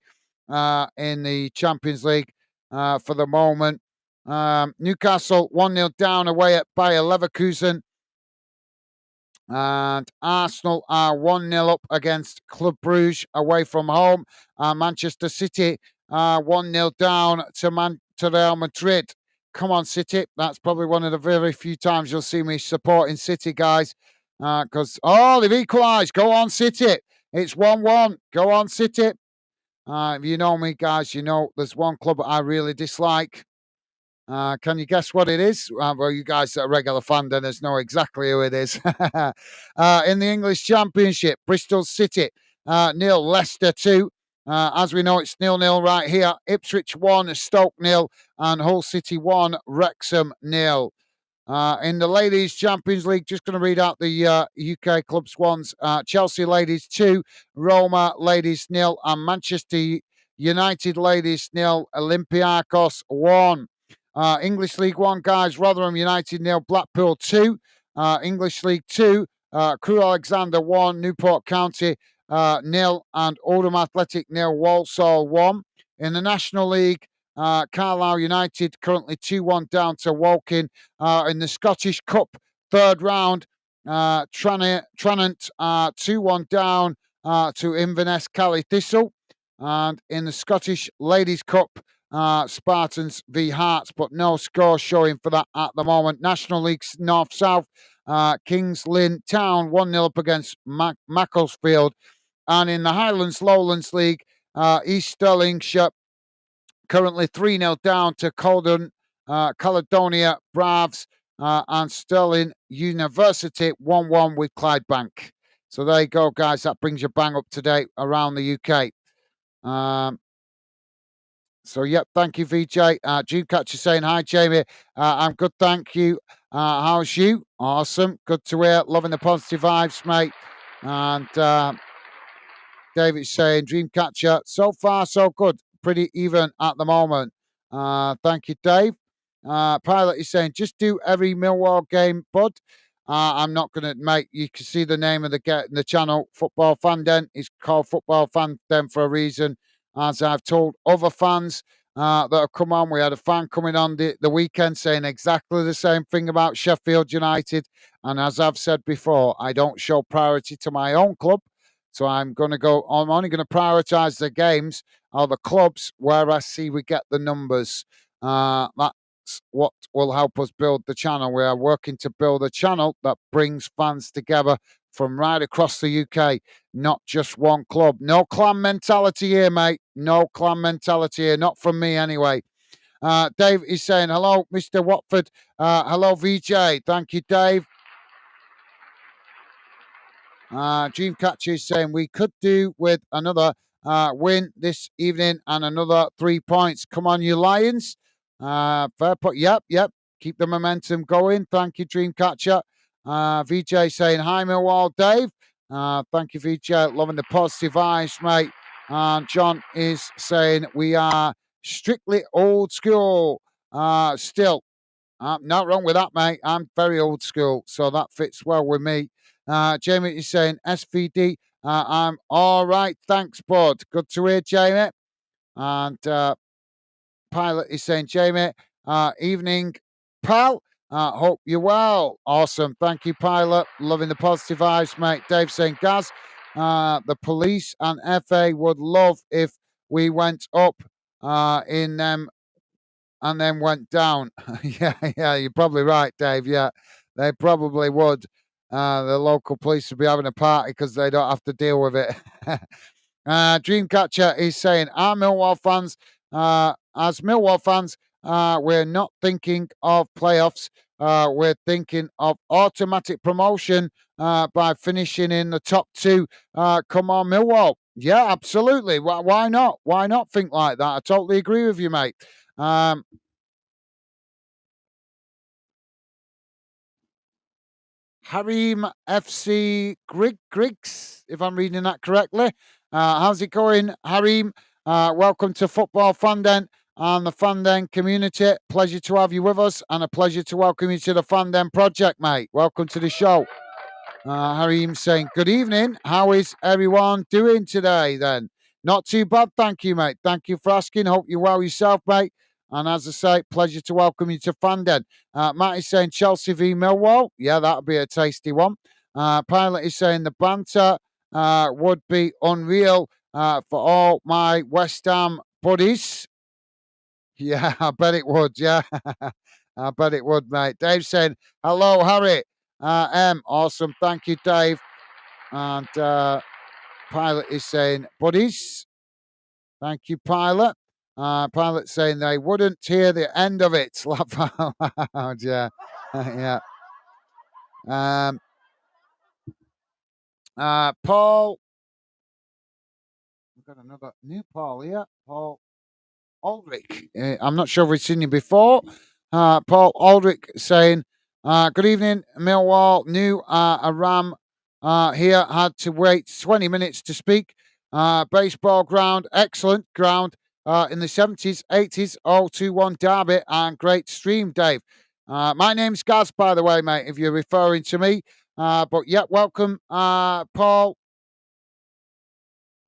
Speaker 1: in the Champions League for the moment. Newcastle 1-0 down away at Bayer Leverkusen. And Arsenal are 1-0 up against Club Brugge away from home. Manchester City 1-0 down to Real Madrid. Come on, City. That's probably one of the very few times you'll see me supporting City, guys. Because, they've equalised. Go on, City. It's 1-1. Go on, City. If you know me, guys, you know there's one club I really dislike. Can you guess what it is? Well, you guys that are regular fan denners know exactly who it is. In the English Championship, Bristol City 0, Leicester 2. As we know, it's 0-0 right here. Ipswich 1, Stoke 0, and Hull City 1, Wrexham 0. In the Ladies Champions League, just going to read out the UK clubs ones. Chelsea Ladies 2, Roma Ladies 0, and Manchester United Ladies 0, Olympiacos 1. English League 1, guys, Rotherham United 0, Blackpool 2. English League 2, Crewe Alexandra 1, Newport County 0, and Oldham Athletic 0, Walsall 1. In the National League, Carlisle United currently 2-1 down to Woking. In the Scottish Cup third round, Tranent 2-1 down to Inverness Cally Thistle. And in the Scottish Ladies Cup, Spartans v Hearts, but no score showing for that at the moment. National League North-South, Kings Lynn Town 1-0 up against Macclesfield. And in the Highlands Lowlands League, East Stirlingshire currently 3-0 down to Caledonia Braves, and Stirling University 1-1 with Clydebank. So there you go, guys. That brings you bang up to date around the UK. Thank you, VJ. Dreamcatcher saying, hi, Jamie. I'm good, thank you. How's you? Awesome. Good to hear. Loving the positive vibes, mate. And David's saying, Dreamcatcher, so far, so good. Pretty even at the moment. Thank you, Dave. Pilot is saying, just do every Millwall game, bud. I'm not going to make. You can see the name of the channel, Football Fan Den. It's called Football Fan Den for a reason. As I've told other fans that have come on, we had a fan coming on the weekend saying exactly the same thing about Sheffield United. And as I've said before, I don't show priority to my own club. So I'm going to go. I'm only going to prioritise the games or the clubs where I see we get the numbers. That's what will help us build the channel. We are working to build a channel that brings fans together from right across the UK, not just one club. No clan mentality here, mate. No clan mentality here. Not from me, anyway. Dave is saying, hello, Mr. Watford. Hello, VJ. Thank you, Dave. Dreamcatcher is saying we could do with another win this evening and another 3 points. Come on, you Lions. Fair point. Yep. Keep the momentum going. Thank you, Dreamcatcher. VJ saying, hi, Millwall, Dave. Thank you, VJ. Loving the positive vibes, mate. And John is saying, we are strictly old school. Still, not wrong with that, mate. I'm very old school, so that fits well with me. Jamie is saying, SVD, I'm all right. Thanks, bud. Good to hear, Jamie. And Pilot is saying, Jamie, evening, pal. Hope you're well. Awesome. Thank you, Pilot. Loving the positive vibes, mate. Dave saying, Gaz, the police and FA would love if we went up in them and then went down. yeah, you're probably right, Dave. Yeah, they probably would. The local police would be having a party because they don't have to deal with it. Dreamcatcher is saying, our Millwall fans, as Millwall fans, we're not thinking of playoffs. We're thinking of automatic promotion by finishing in the top two. Come on, Millwall. Yeah, absolutely. Why not? Why not think like that? I totally agree with you, mate. Harim FC Griggs, if I'm reading that correctly. How's it going, Harim? Welcome to Football Fan Den and the Fan Den community. Pleasure to have you with us and a pleasure to welcome you to the Fan Den project, mate. Welcome to the show. Harim saying, good evening. How is everyone doing today then? Not too bad, thank you, mate. Thank you for asking. Hope you're well yourself, mate. And as I say, pleasure to welcome you to Fan Den. Matt is saying Chelsea v Millwall. Yeah, that'll be a tasty one. Pilot is saying the banter would be unreal for all my West Ham buddies. Yeah, I bet it would. Yeah, I bet it would, mate. Dave saying, hello, Harry. Awesome. Thank you, Dave. And Pilot is saying, buddies. Thank you, Pilot. Pilot saying they wouldn't hear the end of it. Laugh out loud, yeah. Yeah. Paul. We've got another new Paul here. Paul Aldrich. I'm not sure if we've seen you before. Paul Aldrich saying, good evening, Millwall. New Aram here had to wait 20 minutes to speak. Baseball ground, excellent ground in the 70s, 80s, 021 Derby, and great stream, Dave. My name's Gaz, by the way, mate, if you're referring to me. But yeah, welcome, Paul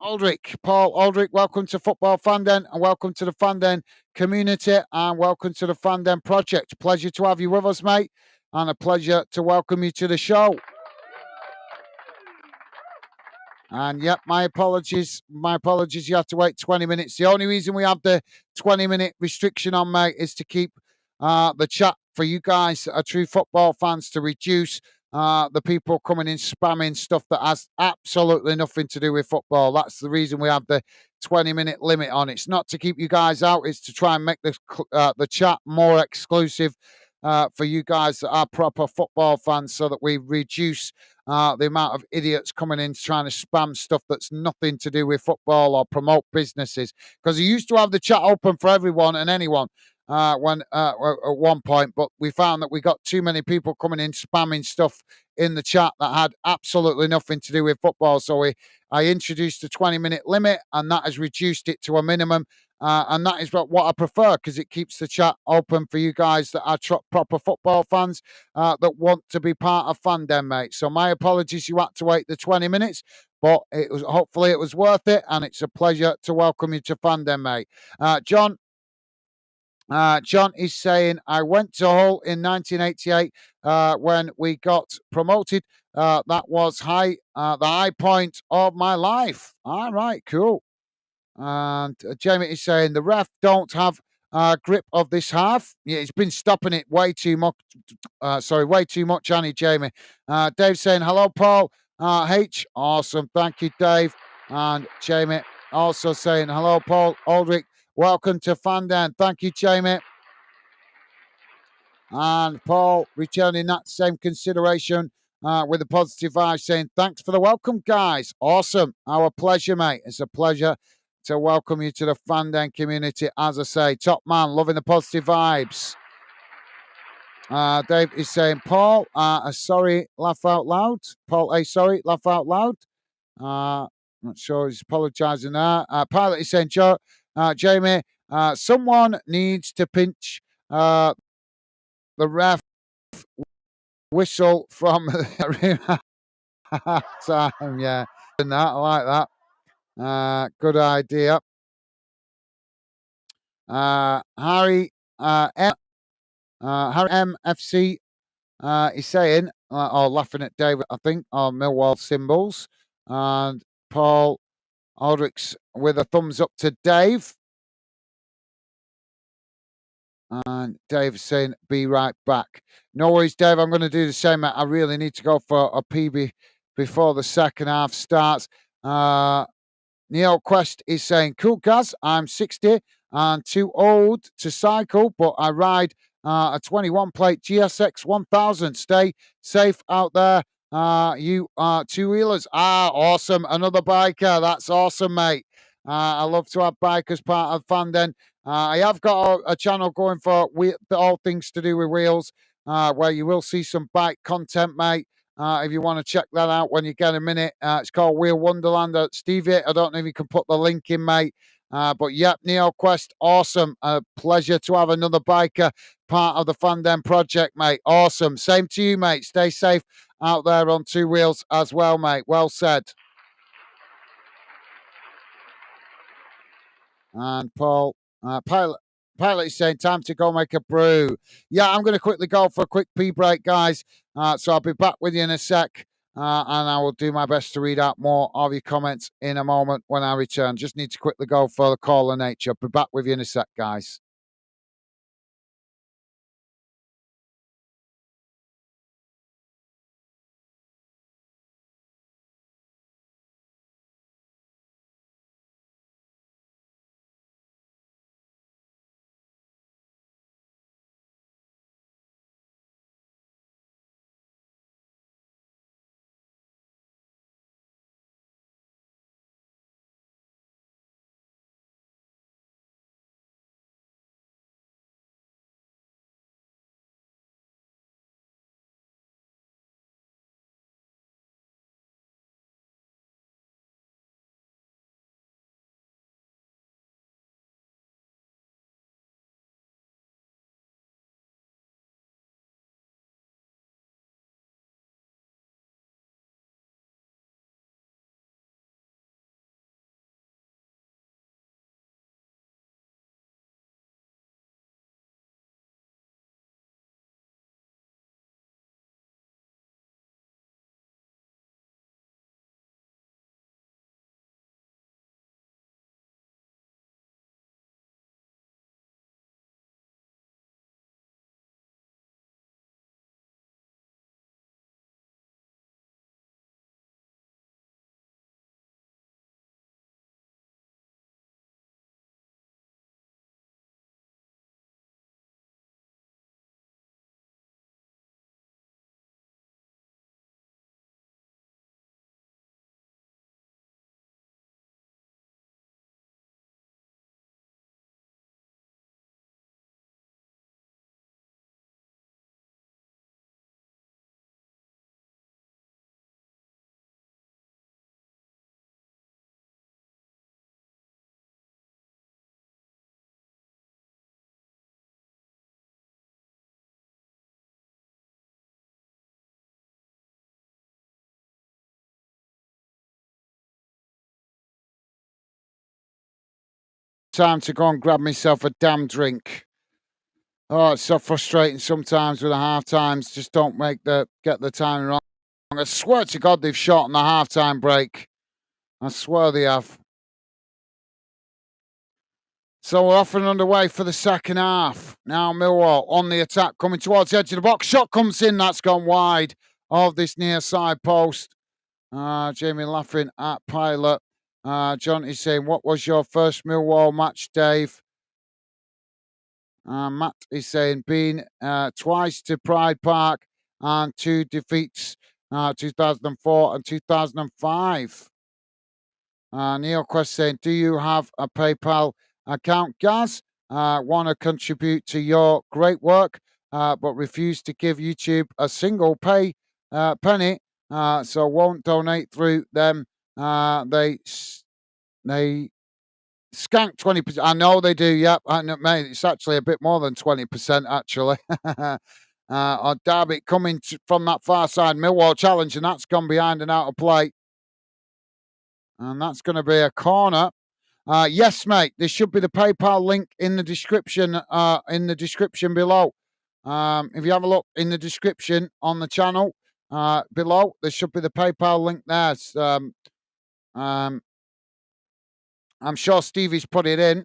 Speaker 1: Aldrich. Paul Aldrich, welcome to Football Fan Den and welcome to the Fan Den community and welcome to the Fan Den project. Pleasure to have you with us, mate, and a pleasure to welcome you to the show. And yep, my apologies. You have to wait 20 minutes. The only reason we have the 20-minute restriction on, mate, is to keep the chat for you guys that are true football fans to reduce the people coming in spamming stuff that has absolutely nothing to do with football. That's the reason we have the 20-minute limit on. It's not to keep you guys out. It's to try and make the chat more exclusive for you guys that are proper football fans so that we reduce the amount of idiots coming in trying to spam stuff that's nothing to do with football or promote businesses. Because we used to have the chat open for everyone and anyone at one point, but we found that we got too many people coming in spamming stuff in the chat that had absolutely nothing to do with football. So I introduced the 20-minute limit, and that has reduced it to a minimum. And that is what I prefer because it keeps the chat open for you guys that are proper football fans that want to be part of Fandom, mate. So my apologies, you had to wait the 20 minutes, but it was hopefully it was worth it, and it's a pleasure to welcome you to Fandom, mate. John is saying, I went to Hull in 1988 when we got promoted. That was the high point of my life. All right, cool. And Jamie is saying the ref don't have grip of this half. Yeah, he's been stopping it way too much. Way too much, Annie, Jamie. Dave saying hello, Paul. H, awesome. Thank you, Dave. And Jamie also saying hello, Paul Aldrich. Welcome to Fandom. Thank you, Jamie. And Paul returning that same consideration with a positive vibe, saying, thanks for the welcome, guys. Awesome. Our pleasure, mate. It's a pleasure to welcome you to the Fandom community. As I say, top man, loving the positive vibes. Dave is saying, Paul, sorry, laugh out loud. Paul, sorry, laugh out loud. Not sure he's apologising there. Pilot is saying, Jamie, someone needs to pinch the ref whistle from time. Yeah, and that I like that. Good idea. Harry Harry MFC is saying, or laughing at David, I think, or Millwall symbols, and Paul Aldrich's with a thumbs up to Dave. And Dave is saying, be right back. No worries, Dave. I'm going to do the same, mate. I really need to go for a PB before the second half starts. Neil Quest is saying, cool, Gaz. I'm 60 and too old to cycle, but I ride a 21 plate GSX 1000. Stay safe out there. You two wheelers. Awesome. Another biker. That's awesome, mate. I love to have bikers part of Fandom. I have got a channel going for all things to do with wheels, where you will see some bike content, mate. If you want to check that out when you get a minute, it's called Wheel Wonderland. Stevie, I don't know if you can put the link in, mate. But yep, Neo Quest, awesome. A pleasure to have another biker part of the Fandom project, mate. Awesome. Same to you, mate. Stay safe out there on two wheels as well, mate. Well said. And Paul, Pilot is saying, time to go make a brew. Yeah, I'm going to quickly go for a quick pee break, guys. So I'll be back with you in a sec. And I will do my best to read out more of your comments in a moment when I return. Just need to quickly go for the call of nature. I'll be back with you in a sec, guys. time to go and grab myself a damn drink. Oh, it's so frustrating sometimes with the half times. Just don't get the timing wrong. I swear to God, they've shortened the half time break. I swear they have. So we're off and underway for the second half. Now Millwall on the attack, coming towards the edge of the box. Shot comes in, that's gone wide of this near side post. Jamie laughing at Pilot. John is saying, what was your first Millwall match, Dave? Matt is saying, been twice to Pride Park and 2 defeats, 2004 and 2005. Neil Quest saying, do you have a PayPal account, Gaz? Want to contribute to your great work, but refuse to give YouTube a single penny, so won't donate through them. They skank 20%. I know they do. Yep, I know, mate. It's actually a bit more than 20%, actually. Derby coming from that far side, Millwall challenge, and that's gone behind and out of play. And that's going to be a corner. Yes, mate. There should be the PayPal link in the description. In the description below. If you have a look in the description on the channel below, there should be the PayPal link there. I'm sure Stevie's put it in.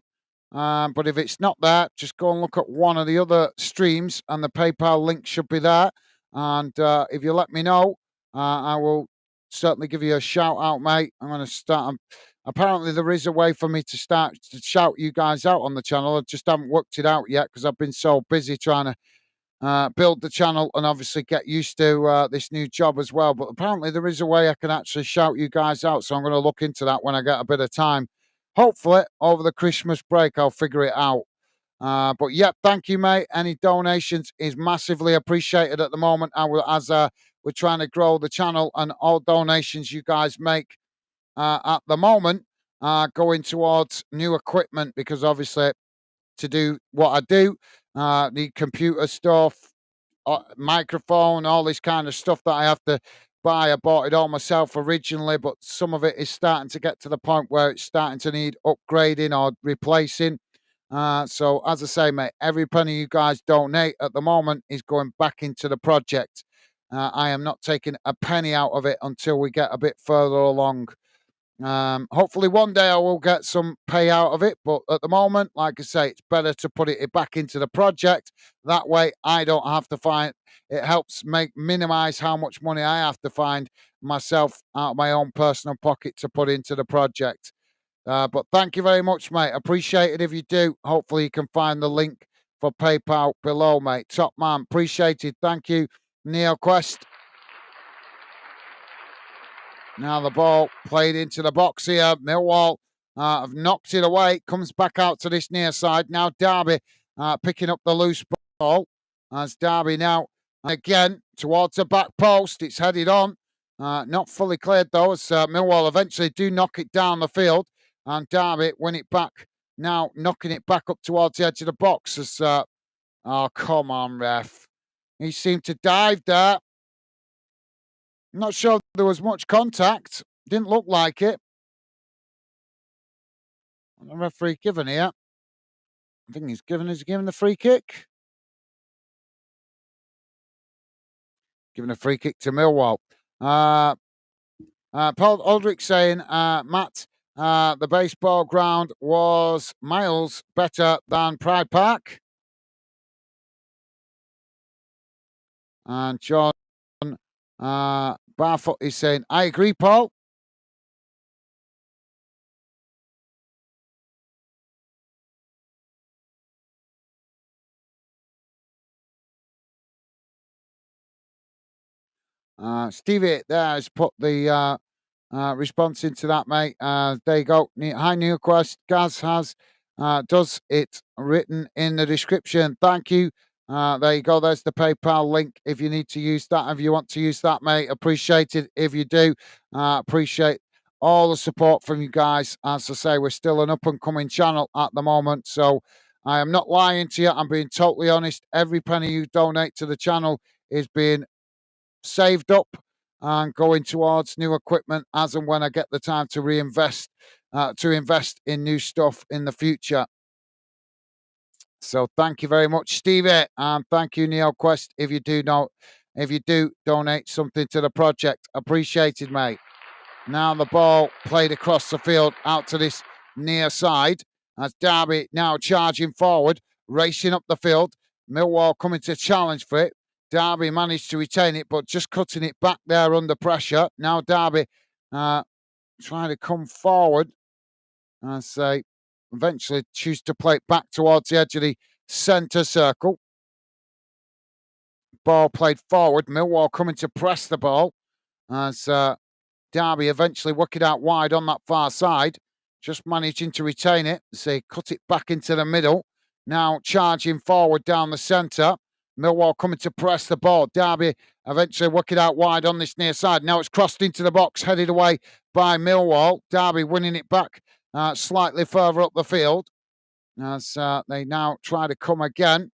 Speaker 1: But if it's not there, just go and look at one of the other streams, and the PayPal link should be there. And if you let me know, I will certainly give you a shout out, mate. I'm going to start. Apparently, there is a way for me to start to shout you guys out on the channel. I just haven't worked it out yet because I've been so busy trying to build the channel and obviously get used to this new job as well. But apparently, there is a way I can actually shout you guys out. So I'm going to look into that when I get a bit of time. Hopefully, over the Christmas break, I'll figure it out. But yeah, thank you, mate. Any donations is massively appreciated at the moment. As we're trying to grow the channel, and all donations you guys make at the moment are going towards new equipment, because obviously to do what I do, the computer stuff, microphone, all this kind of stuff that I have to buy. I bought it all myself originally, but some of it is starting to get to the point where it's starting to need upgrading or replacing. So as I say, mate, every penny you guys donate at the moment is going back into the project. I am not taking a penny out of it until we get a bit further along. Hopefully one day I will get some pay out of it, but at the moment, like I say, it's better to put it back into the project. That way I don't have to find it. Helps minimize how much money I have to find myself out of my own personal pocket to put into the project. But thank you very much, mate. Appreciate it if you do. Hopefully you can find the link for PayPal below, mate. Top man, appreciated. Thank you, Neil Quest. Now the ball played into the box here. Millwall have knocked it away. Comes back out to this near side. Now Derby picking up the loose ball. As Derby now again towards the back post. It's headed on. Not fully cleared though, as Millwall eventually do knock it down the field. And Derby win it back. Now knocking it back up towards the edge of the box. As, oh, come on, ref. He seemed to dive there. Not sure there was much contact. Didn't look like it. The referee given here. I think he's given the free kick. Giving a free kick to Millwall. Paul Aldrich saying, Matt, the baseball ground was miles better than Pride Park. And John Barfoot is saying, I agree, Paul. Stevie there has put the response into that, mate. There you go. Hi, New Quest. Gaz has does it written in the description. Thank you. There you go. There's the PayPal link if you need to use that. If you want to use that, mate, appreciate it. If you do, appreciate all the support from you guys. As I say, we're still an up and coming channel at the moment, so I am not lying to you. I'm being totally honest. Every penny you donate to the channel is being saved up and going towards new equipment as and when I get the time to reinvest to invest in new stuff in the future. So thank you very much, Stevie, and thank you, NeoQuest. If you do donate something to the project, appreciated, mate. Now the ball played across the field out to this near side as Derby now charging forward, racing up the field. Millwall coming to challenge for it. Derby managed to retain it, but just cutting it back there under pressure. Now Derby trying to come forward and say eventually choose to play it back towards the edge of the centre circle. Ball played forward. Millwall coming to press the ball as Derby eventually work it out wide on that far side, just managing to retain it. Say, cut it back into the middle. Now charging forward down the centre. Millwall coming to press the ball. Derby eventually work it out wide on this near side. Now it's crossed into the box, headed away by Millwall. Derby winning it back slightly further up the field as they now try to come again.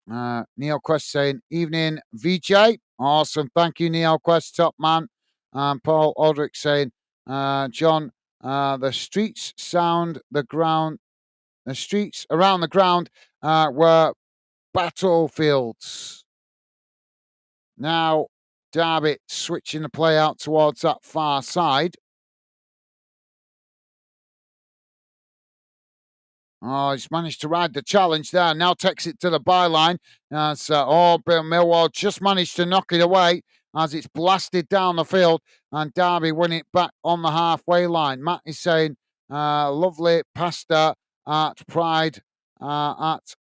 Speaker 1: NeoQuest saying, evening, VJ. Awesome. Thank you, NeoQuest, top man. Paul Aldrich saying, John, the streets around the ground were battlefields. Now, Derby switching the play out towards that far side. Oh, he's managed to ride the challenge there. Now takes it to the byline. Bill Millwall just managed to knock it away as it's blasted down the field, and Derby win it back on the halfway line. Matt is saying, lovely pasta at Pride at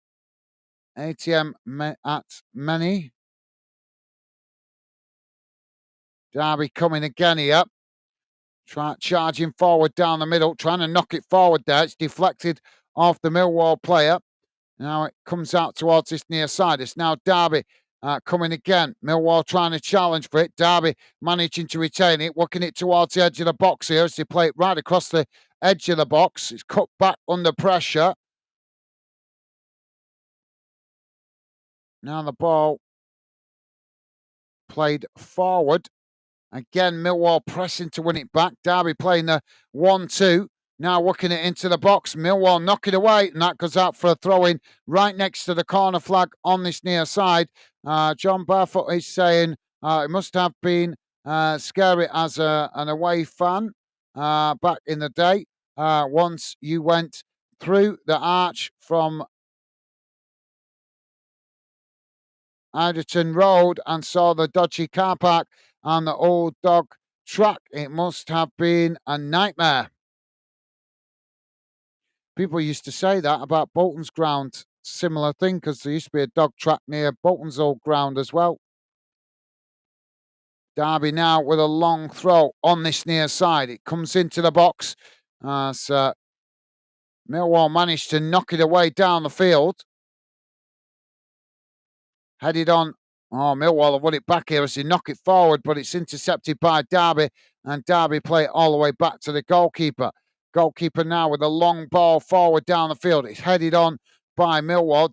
Speaker 1: ATM at Many. Derby coming again here. Charging forward down the middle, trying to knock it forward there. It's deflected off the Millwall player. Now it comes out towards this near side. It's now Derby coming again. Millwall trying to challenge for it. Derby managing to retain it, working it towards the edge of the box here as they play it right across the edge of the box. It's cut back under pressure. Now the ball played forward. Again, Millwall pressing to win it back. Derby playing the 1-2. Now working it into the box. Millwall knock it away, and that goes out for a throw-in right next to the corner flag on this near side. John Barefoot is saying it must have been scary as an away fan back in the day. Once you went through the arch from Iderton Road and saw the dodgy car park and the old dog track. It must have been a nightmare. People used to say that about Bolton's ground. Similar thing, because there used to be a dog track near Bolton's old ground as well. Derby now with a long throw on this near side. It comes into the box. So Millwall managed to knock it away down the field. Headed on. Oh, Millwall have won it back here as they knock it forward, but it's intercepted by Derby, and Derby play it all the way back to the goalkeeper. Goalkeeper now with a long ball forward down the field. It's headed on by Millwall.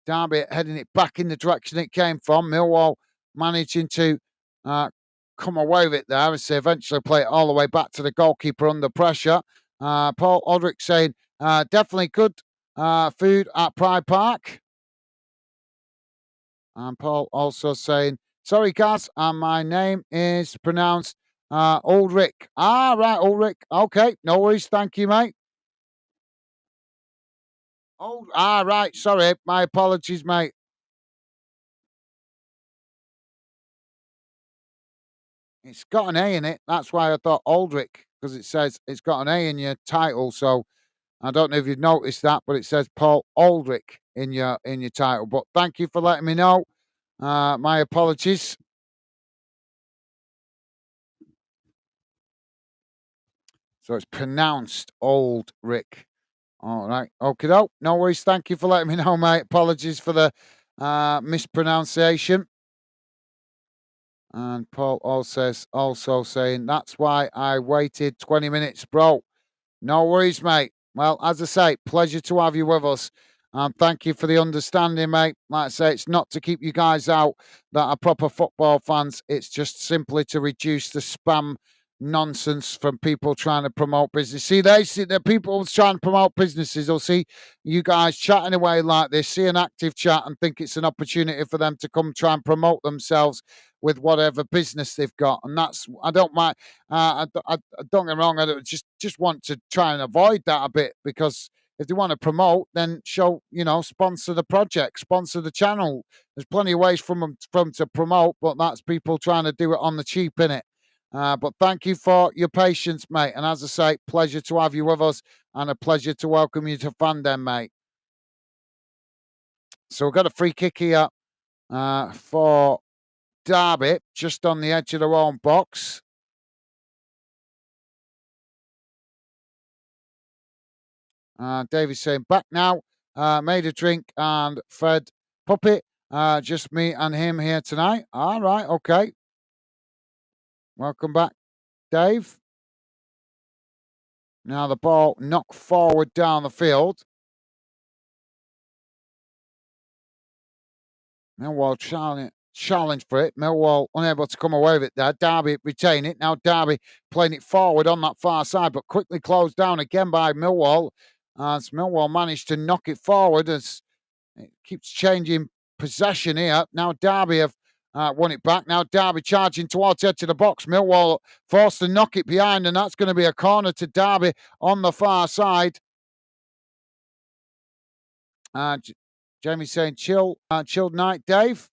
Speaker 1: Derby heading it back in the direction it came from. Millwall managing to come away with it there as they eventually play it all the way back to the goalkeeper under pressure. Paul Aldrich saying, definitely good food at Pride Park. And Paul also saying, sorry, guys, my name is pronounced Ulrich. Right, Ulrich. Okay, no worries. Thank you, mate. Right. Sorry. My apologies, mate. It's got an A in it. That's why I thought Aldrich, because it says it's got an A in your title. So I don't know if you've noticed that, but it says Paul Aldrich in your title. But thank you for letting me know. My apologies. So it's pronounced Old Rick. All right. Okay, no worries. Thank you for letting me know, mate. Apologies for the mispronunciation. And Paul also saying, that's why I waited 20 minutes, bro. No worries, mate. Well, as I say, pleasure to have you with us. And thank you for the understanding, mate. Like I say, it's not to keep you guys out that are proper football fans. It's just simply to reduce the spam nonsense from people trying to promote business. See, they see the people trying to promote businesses will see you guys chatting away like this, see an active chat and think it's an opportunity for them to come try and promote themselves with whatever business they've got. And that's, I don't mind, I don't get me wrong, just want to try and avoid that a bit because if they want to promote, then show, sponsor the project, sponsor the channel. There's plenty of ways from to promote, but that's people trying to do it on the cheap, innit? But thank you for your patience, mate. And as I say, pleasure to have you with us and a pleasure to welcome you to Fandom, mate. So we've got a free kick here for Derby, just on the edge of their own box. David's saying, back now, made a drink and fed puppy. Just me and him here tonight. All right, okay. Welcome back, Dave. Now the ball knocked forward down the field. Millwall challenge for it. Millwall unable to come away with it there. Derby retain it. Now Derby playing it forward on that far side, but quickly closed down again by Millwall. As Millwall managed to knock it forward as it keeps changing possession here. Now Derby have won it back. Now Derby charging towards the edge of the box. Millwall forced to knock it behind, and that's going to be a corner to Derby on the far side. Jamie saying, chilled night, Dave.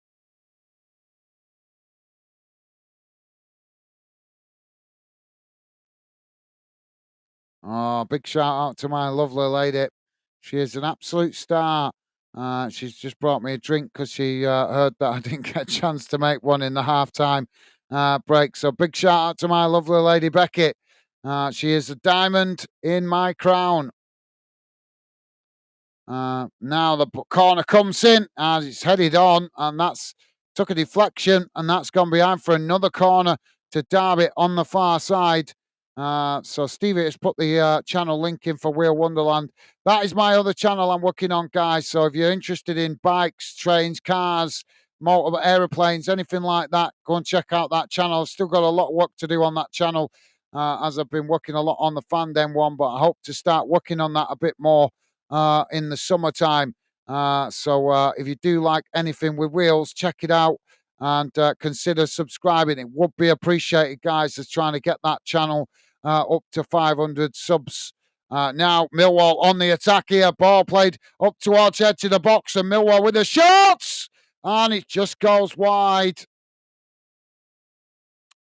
Speaker 1: Oh, big shout out to my lovely lady. She is an absolute star. She's just brought me a drink because she heard that I didn't get a chance to make one in the halftime break. So big shout out to my lovely lady Beckett. She is a diamond in my crown. Now the corner comes in as it's headed on, and that's took a deflection, and that's gone behind for another corner to Derby on the far side. So Stevie has put the channel link in for Wheel Wonderland. That is my other channel I'm working on, guys. So if you're interested in bikes, trains, cars, motor aeroplanes, anything like that, go and check out that channel. I've still got a lot of work to do on that channel, as I've been working a lot on the Fandom one, but I hope to start working on that a bit more in the summertime. So if you do like anything with wheels, check it out and consider subscribing. It would be appreciated, guys, as trying to get that channel up to 500 subs. Now Millwall on the attack here. Ball played up towards the edge of the box, and Millwall with the shots, and it just goes wide.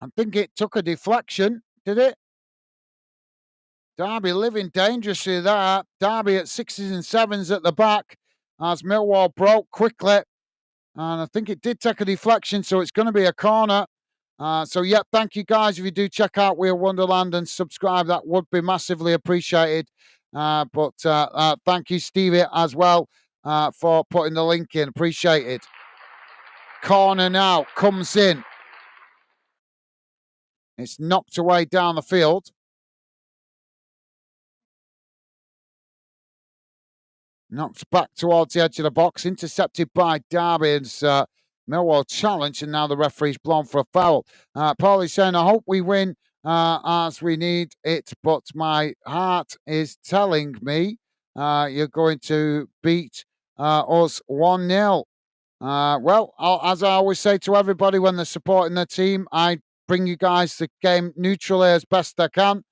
Speaker 1: I think it took a deflection. Did it? Derby living dangerously there. Derby at sixes and sevens at the back as Millwall broke quickly. And I think it did take a deflection, so it's going to be a corner. So, thank you guys. If you do check out Wheel Wonderland and subscribe, that would be massively appreciated. But thank you, Stevie, as well, for putting the link in. Appreciated. Corner now comes in. It's knocked away down the field. Knocked back towards the edge of the box, intercepted by Derby's Millwall challenge, and now the referee's blown for a foul. Paulie's saying, I hope we win as we need it, but my heart is telling me you're going to beat us 1-0. As I always say to everybody when they're supporting their team, I bring you guys the game neutrally as best I can.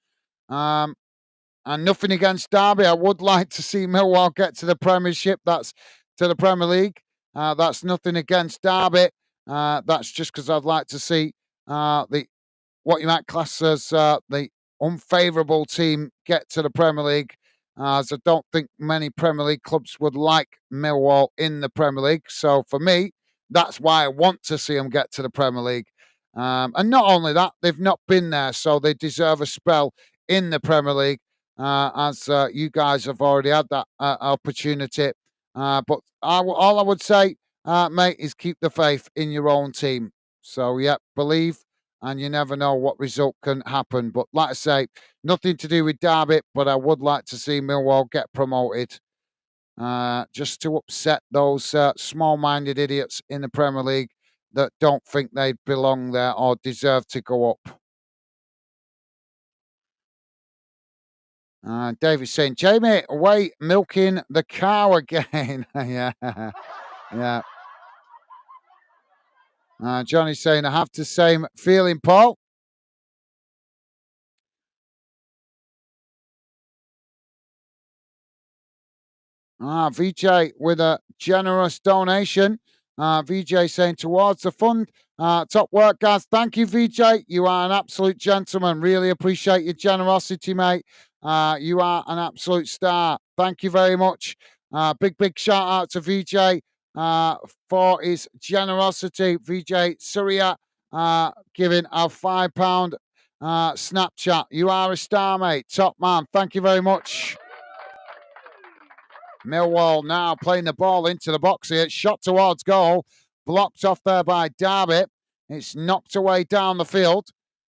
Speaker 1: And nothing against Derby. I would like to see Millwall get to the Premiership. That's to the Premier League. That's nothing against Derby. That's just because I'd like to see the what you might class as the unfavourable team get to the Premier League. As I don't think many Premier League clubs would like Millwall in the Premier League. So for me, that's why I want to see them get to the Premier League. And not only that, they've not been there, so they deserve a spell in the Premier League. As you guys have already had that opportunity. But all I would say, mate, is keep the faith in your own team. So, believe, and you never know what result can happen. But like I say, nothing to do with Derby, but I would like to see Millwall get promoted. just to upset those small-minded idiots in the Premier League that don't think they belong there or deserve to go up. David's saying, Jamie, away milking the cow again. Yeah, yeah. Johnny's saying, I have the same feeling, Paul. VJ with a generous donation. VJ saying towards the fund. Top work, guys. Thank you, VJ. You are an absolute gentleman. Really appreciate your generosity, mate. You are an absolute star. Thank you very much. Big shout out to VJ for his generosity. VJ Surya giving a £5 Snapchat. You are a star, mate. Top man. Thank you very much. Millwall now playing the ball into the box here. Shot towards goal. Blocked off there by Darby. It's knocked away down the field.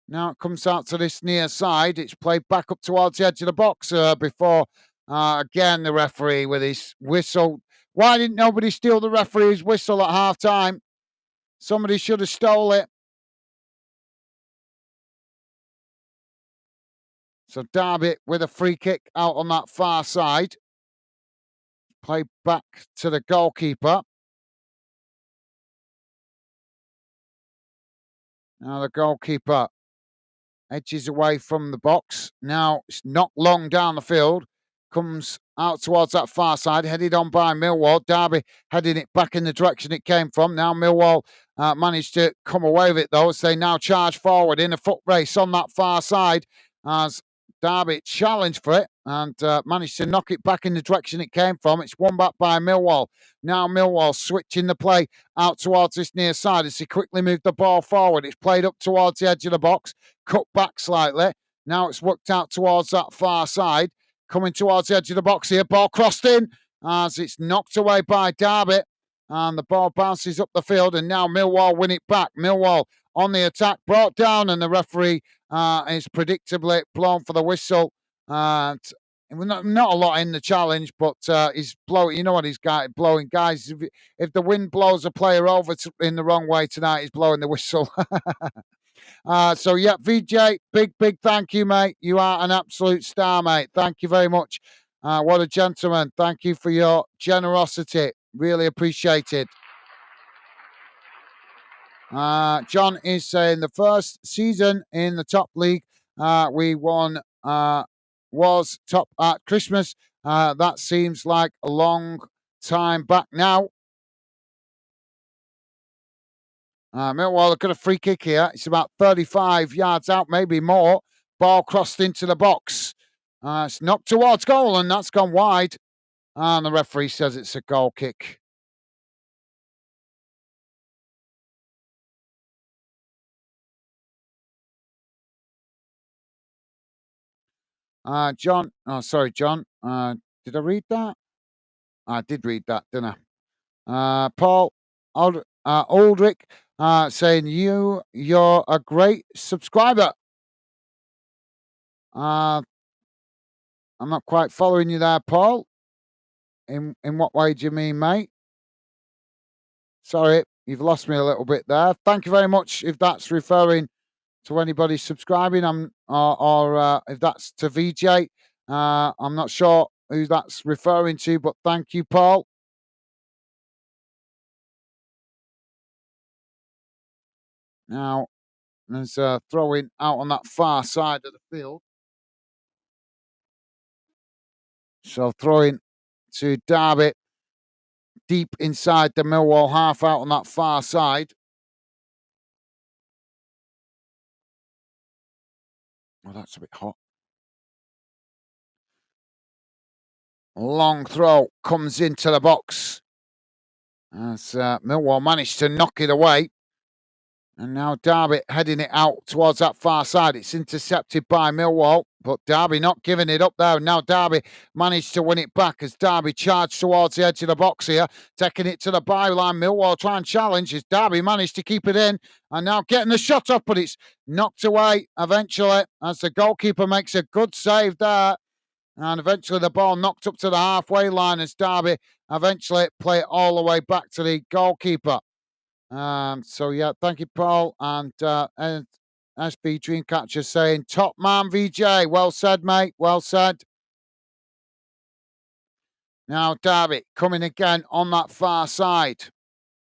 Speaker 1: Now it comes out to this near side. It's played back up towards the edge of the box before, again, the referee with his whistle. Why didn't nobody steal the referee's whistle at half time? Somebody should have stole it. So Darby with a free kick out on that far side. Played back to the goalkeeper. Now the goalkeeper edges away from the box. Now it's not long down the field. Comes out towards that far side, headed on by Millwall. Derby heading it back in the direction it came from. Now Millwall managed to come away with it, though, as they now charge forward in a foot race on that far side as Derby challenged for it and managed to knock it back in the direction it came from. It's won back by Millwall. Now Millwall switching the play out towards this near side as he quickly moved the ball forward. It's played up towards the edge of the box, cut back slightly. Now it's worked out towards that far side. Coming towards the edge of the box here. Ball crossed in as it's knocked away by Derby. And the ball bounces up the field. And now Millwall win it back. Millwall on the attack, brought down. And the referee is predictably blown for the whistle. Not a lot in the challenge, but he's blowing. You know what he's got blowing, guys. If the wind blows a player over in the wrong way tonight, he's blowing the whistle. So yeah, VJ, big thank you, mate. You are an absolute star, mate. Thank you very much. What a gentleman. Thank you for your generosity. Really appreciated. John is saying the first season in the top league we won was top at Christmas. That seems like a long time back now. Millwall have got a free kick here. It's about 35 yards out, maybe more. Ball crossed into the box. It's knocked towards goal, and that's gone wide. And the referee says it's a goal kick. John. Oh, sorry, John. Did I read that? I did read that, didn't I? Paul Aldrich saying you're a great subscriber. I'm not quite following you there, Paul. In what way do you mean, mate? Sorry, you've lost me a little bit there. Thank you very much. If that's referring to anybody subscribing, or if that's to VJ, I'm not sure who that's referring to, but thank you, Paul. Now there's a throw-in out on that far side of the field. So throwing to Derby deep inside the Millwall half out on that far side. Oh, that's a bit hot. Long throw comes into the box as Millwall managed to knock it away. And now Derby heading it out towards that far side. It's intercepted by Millwall, but Derby not giving it up there. Now Derby managed to win it back as Derby charged towards the edge of the box here, taking it to the byline. Millwall try and challenge as Derby managed to keep it in and now getting the shot up, but it's knocked away eventually as the goalkeeper makes a good save there. And eventually the ball knocked up to the halfway line as Derby eventually play it all the way back to the goalkeeper. So yeah, thank you, Paul. And SB Dreamcatcher saying, top man, VJ. Well said, mate. Well said. Now, Derby coming again on that far side.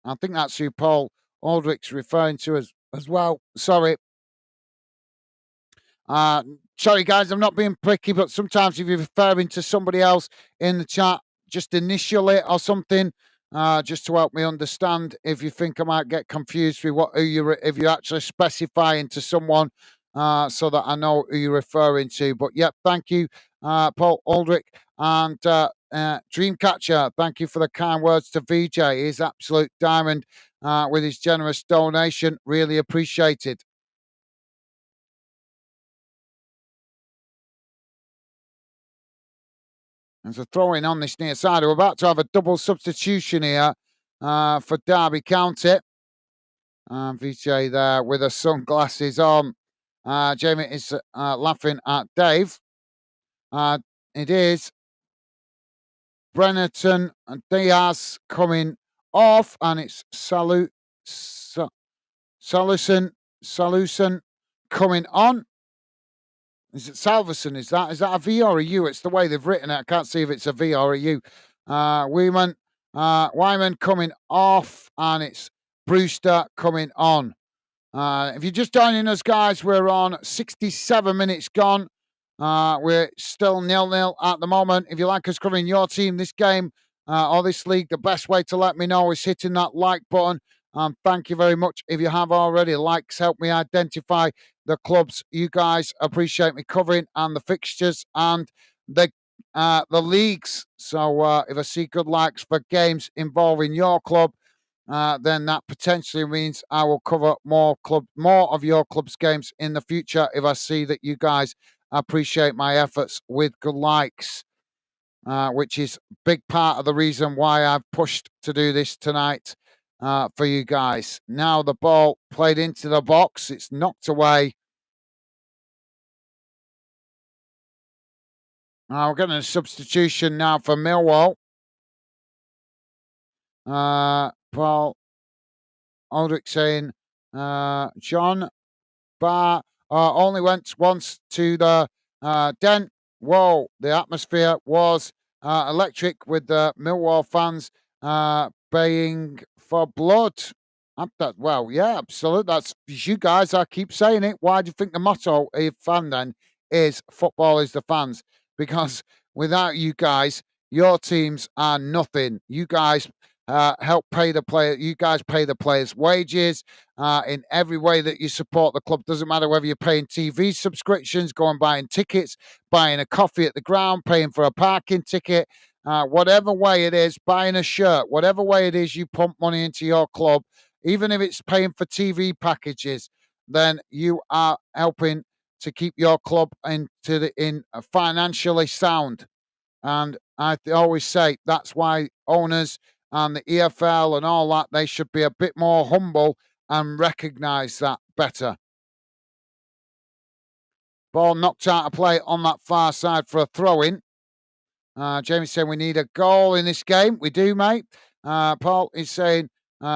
Speaker 1: I think that's who Paul Aldrich's referring to as well. Sorry. Sorry, guys, I'm not being pricky, but sometimes if you're referring to somebody else in the chat, just initial it or something, just to help me understand. If you think I might get confused with if you're actually specifying to someone, so that I know who you're referring to. But yeah, thank you, Paul Aldrich and Dreamcatcher. Thank you for the kind words to VJ. He's absolute diamond with his generous donation. Really appreciated. There's a throw in on this near side. We're about to have a double substitution here for Derby County. VJ there with her sunglasses on. Jamie is laughing at Dave. It is Brennerton and Diaz coming off, and it's Saluson coming on. Is it Salverson? Is that a V or a U? It's the way they've written it. I can't see if it's a V or a U. Wyman coming off, and it's Brewster coming on. If you're just joining us, guys, we're on 67 minutes gone. We're still 0-0 at the moment. If you like us covering your team this game or this league, the best way to let me know is hitting that like button. Thank you very much. If you have already, likes help me identify the clubs you guys appreciate me covering and the fixtures and the leagues. So if I see good likes for games involving your club, then that potentially means I will cover more of your club's games in the future if I see that you guys appreciate my efforts with good likes, which is a big part of the reason why I've pushed to do this tonight for you guys. Now the ball played into the box. It's knocked away. We're getting a substitution now for Millwall. Paul Aldrich saying, John Barr only went once to the den. Whoa, the atmosphere was electric with the Millwall fans baying for blood. Well, yeah, absolutely. That's you guys. I keep saying it. Why do you think the motto of fan then is football is the fans? Because without you guys, your teams are nothing. You guys help pay the player. You guys pay the players' wages in every way that you support the club. Doesn't matter whether you're paying TV subscriptions, going buying tickets, buying a coffee at the ground, paying for a parking ticket. Whatever way it is, buying a shirt, whatever way it is, you pump money into your club, even if it's paying for TV packages, then you are helping to keep your club in financially sound. And I always say that's why owners and the EFL and all that, they should be a bit more humble and recognise that better. Ball knocked out of play on that far side for a throw-in. Jamie saying we need a goal in this game. We do, mate. Paul is saying,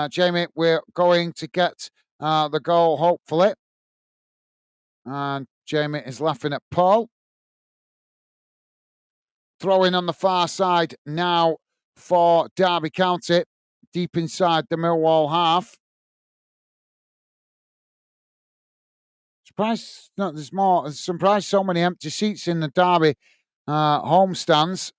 Speaker 1: Jamie, we're going to get the goal, hopefully. And Jamie is laughing at Paul. Throwing on the far side now for Derby County, deep inside the Millwall half. Surprised, no, there's more. Surprised so many empty seats in the Derby home stands.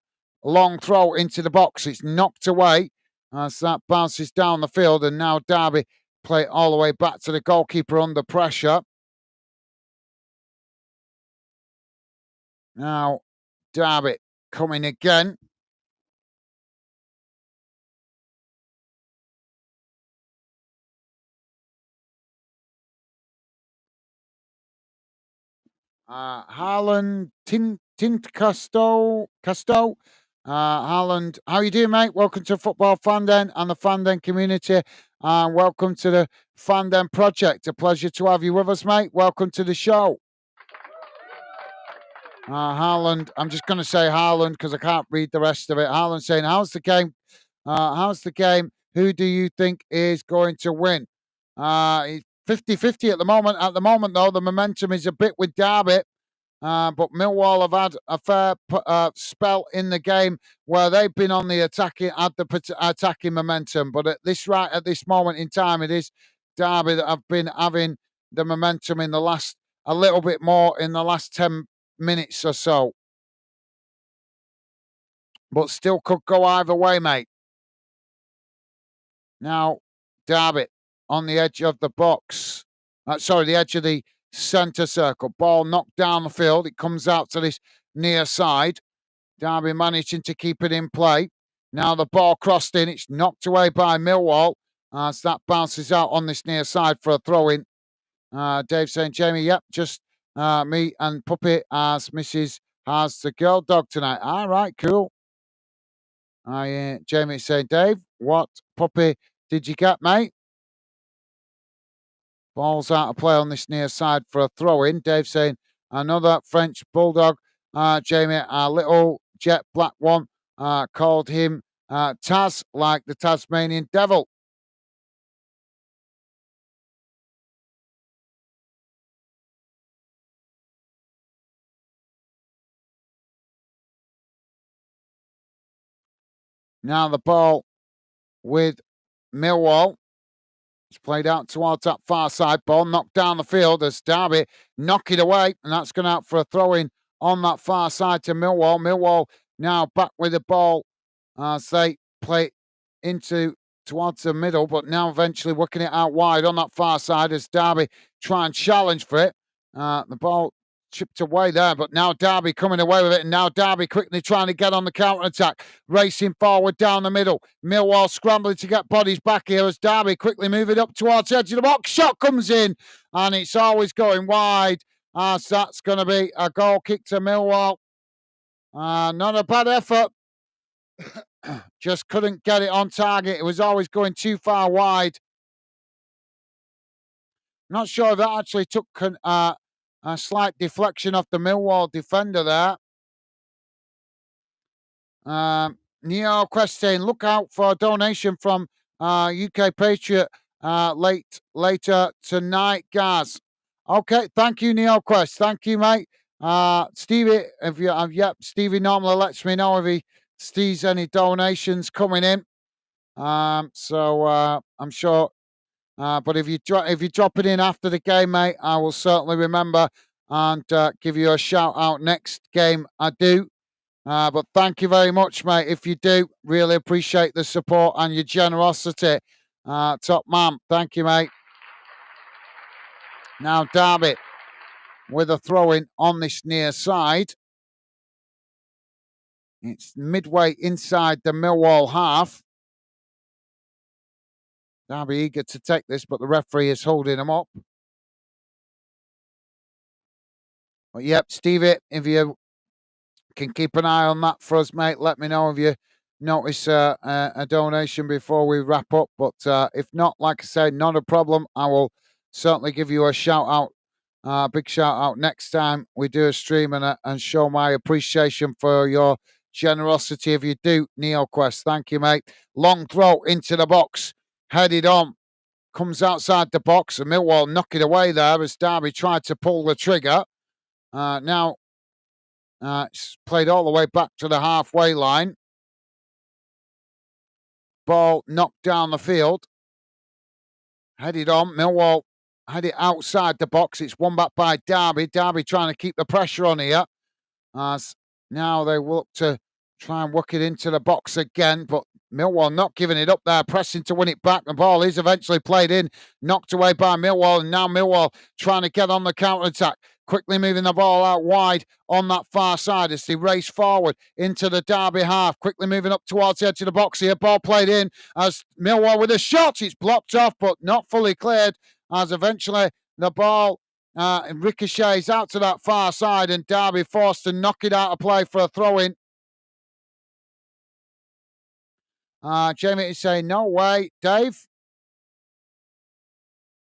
Speaker 1: Long throw into the box. It's knocked away as that bounces down the field, and now Derby play it all the way back to the goalkeeper under pressure. Now Derby coming again. Harlan Casto. Harland, how you doing, mate? Welcome to Football Fandom and the Fandom community. And welcome to the Fandom project. A pleasure to have you with us, mate. Welcome to the show. Haaland, I'm just going to say Haaland because I can't read the rest of it. Haaland saying, how's the game? How's the game? Who do you think is going to win? It's 50-50 at the moment. At the moment, though, the momentum is a bit with Derby. But Millwall have had a fair spell in the game where they've been on the attacking, had the attacking momentum. But at this moment in time, it is Derby that have been having the momentum in the last a little bit more in the last 10 minutes or so. But still could go either way, mate. Now, Derby on the edge of the box. The edge of the centre circle. Ball knocked down the field. It comes out to this near side. Derby managing to keep it in play. Now the ball crossed in. It's knocked away by Millwall as that bounces out on this near side for a throw in. Dave saying, Jamie, yep, just me and Puppy as Mrs. has the girl dog tonight. All right, cool. Jamie saying, Dave, what puppy did you get, mate? Ball's out of play on this near side for a throw in. Dave saying, another French bulldog. Jamie, a little jet black one, called him Taz, like the Tasmanian devil. Now the ball with Millwall. It's played out towards that far side. Ball knocked down the field as Derby knock it away. And that's gone out for a throw in on that far side to Millwall. Millwall now back with the ball as they play into towards the middle, but now eventually working it out wide on that far side as Derby try and challenge for it. The ball chipped away there, but now Derby coming away with it, and now Derby quickly trying to get on the counter attack, racing forward down the middle. Millwall scrambling to get bodies back here as Derby quickly moving up towards the edge of the box. Shot comes in, and it's always going wide as that's going to be a goal kick to Millwall. Not a bad effort. Just couldn't get it on target. It was always going too far wide. Not sure if that actually took a slight deflection off the Millwall defender there. Neo Quest saying, look out for a donation from UK Patriot later tonight, guys. Okay, thank you, Neo Quest. Thank you, mate. Stevie, if you Stevie normally lets me know if he sees any donations coming in. So I'm sure. But if you drop it in after the game, mate, I will certainly remember and give you a shout out next game I do. But thank you very much, mate. If you do, really appreciate the support and your generosity. Top man. Thank you, mate. Now Derby with a throw in on this near side. It's midway inside the Millwall half. Derby eager to take this, but the referee is holding him up. But yep, Stevie, if you can keep an eye on that for us, mate, let me know if you notice a donation before we wrap up. But if not, like I said, not a problem. I will certainly give you a shout out, big shout out next time we do a stream and show my appreciation for your generosity. If you do, NeoQuest, thank you, mate. Long throw into the box, headed on. Comes outside the box, and Millwall knock it away there as Derby tried to pull the trigger. Now it's played all the way back to the halfway line. Ball knocked down the field. Headed on. Millwall had it outside the box. It's won back by Derby. Derby trying to keep the pressure on here. As now they look to try and work it into the box again, but Millwall not giving it up there, pressing to win it back. The ball is eventually played in, knocked away by Millwall, and now Millwall trying to get on the counter-attack. Quickly moving the ball out wide on that far side as they race forward into the Derby half. Quickly moving up towards the edge of the box here. Ball played in as Millwall with a shot. It's blocked off, but not fully cleared as eventually the ball ricochets out to that far side and Derby forced to knock it out of play for a throw-in. Jamie is saying, no way. Dave?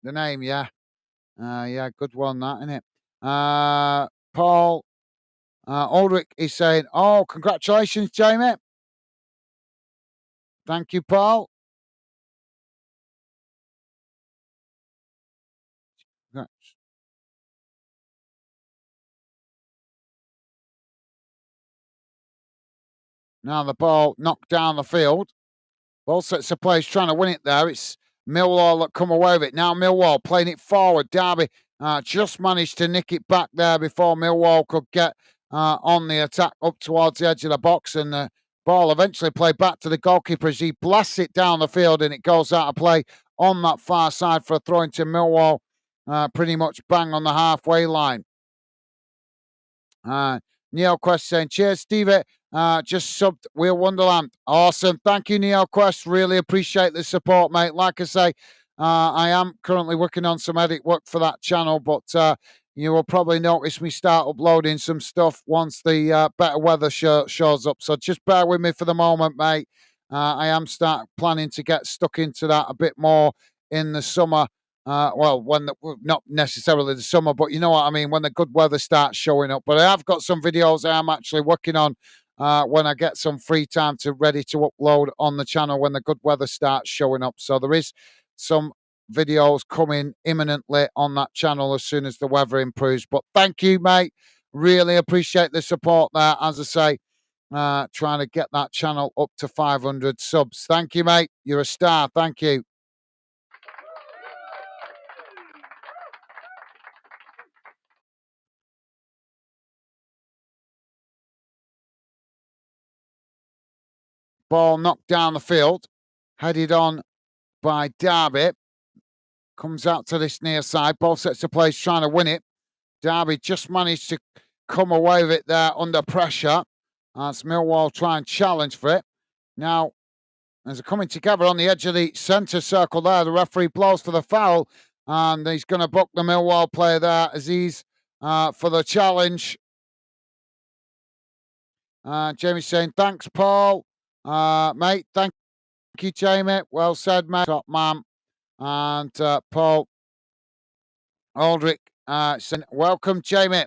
Speaker 1: The name, yeah. Yeah, good one, that, isn't it? Paul Aldrich is saying, "Oh, congratulations, Jamie. Thank you, Paul." Now the ball knocked down the field. All sets of players trying to win it there. It's Millwall that come away with it. Now Millwall playing it forward. Derby just managed to nick it back there before Millwall could get on the attack up towards the edge of the box. And the ball eventually played back to the goalkeeper as he blasts it down the field and it goes out of play on that far side for a throw into Millwall, pretty much bang on the halfway line. Neil Quest saying, cheers, Stevie. Just subbed Wheel Wonderland. Awesome. Thank you, Neil Quest. Really appreciate the support, mate. Like I say, I am currently working on some edit work for that channel, but you will probably notice me start uploading some stuff once the better weather shows up. So just bear with me for the moment, mate. I am planning to get stuck into that a bit more in the summer. Well, not necessarily the summer, but you know what I mean, when the good weather starts showing up. But I have got some videos I am actually working on when I get some free time ready to upload on the channel when the good weather starts showing up. So there is some videos coming imminently on that channel as soon as the weather improves. But thank you, mate. Really appreciate the support there. As I say, trying to get that channel up to 500 subs. Thank you, mate. You're a star. Thank you. Ball knocked down the field, headed on by Derby. Comes out to this near side. Both sets of players trying to win it. Derby just managed to come away with it there under pressure. As Millwall try and challenge for it. Now, as they're coming together on the edge of the centre circle there, the referee blows for the foul. And he's going to book the Millwall player there as he's for the challenge. Jamie's saying, thanks, Paul. Mate, thank you, Jamie. Well said, mate. Top man. And Paul Aldrich saying, welcome, Jamie.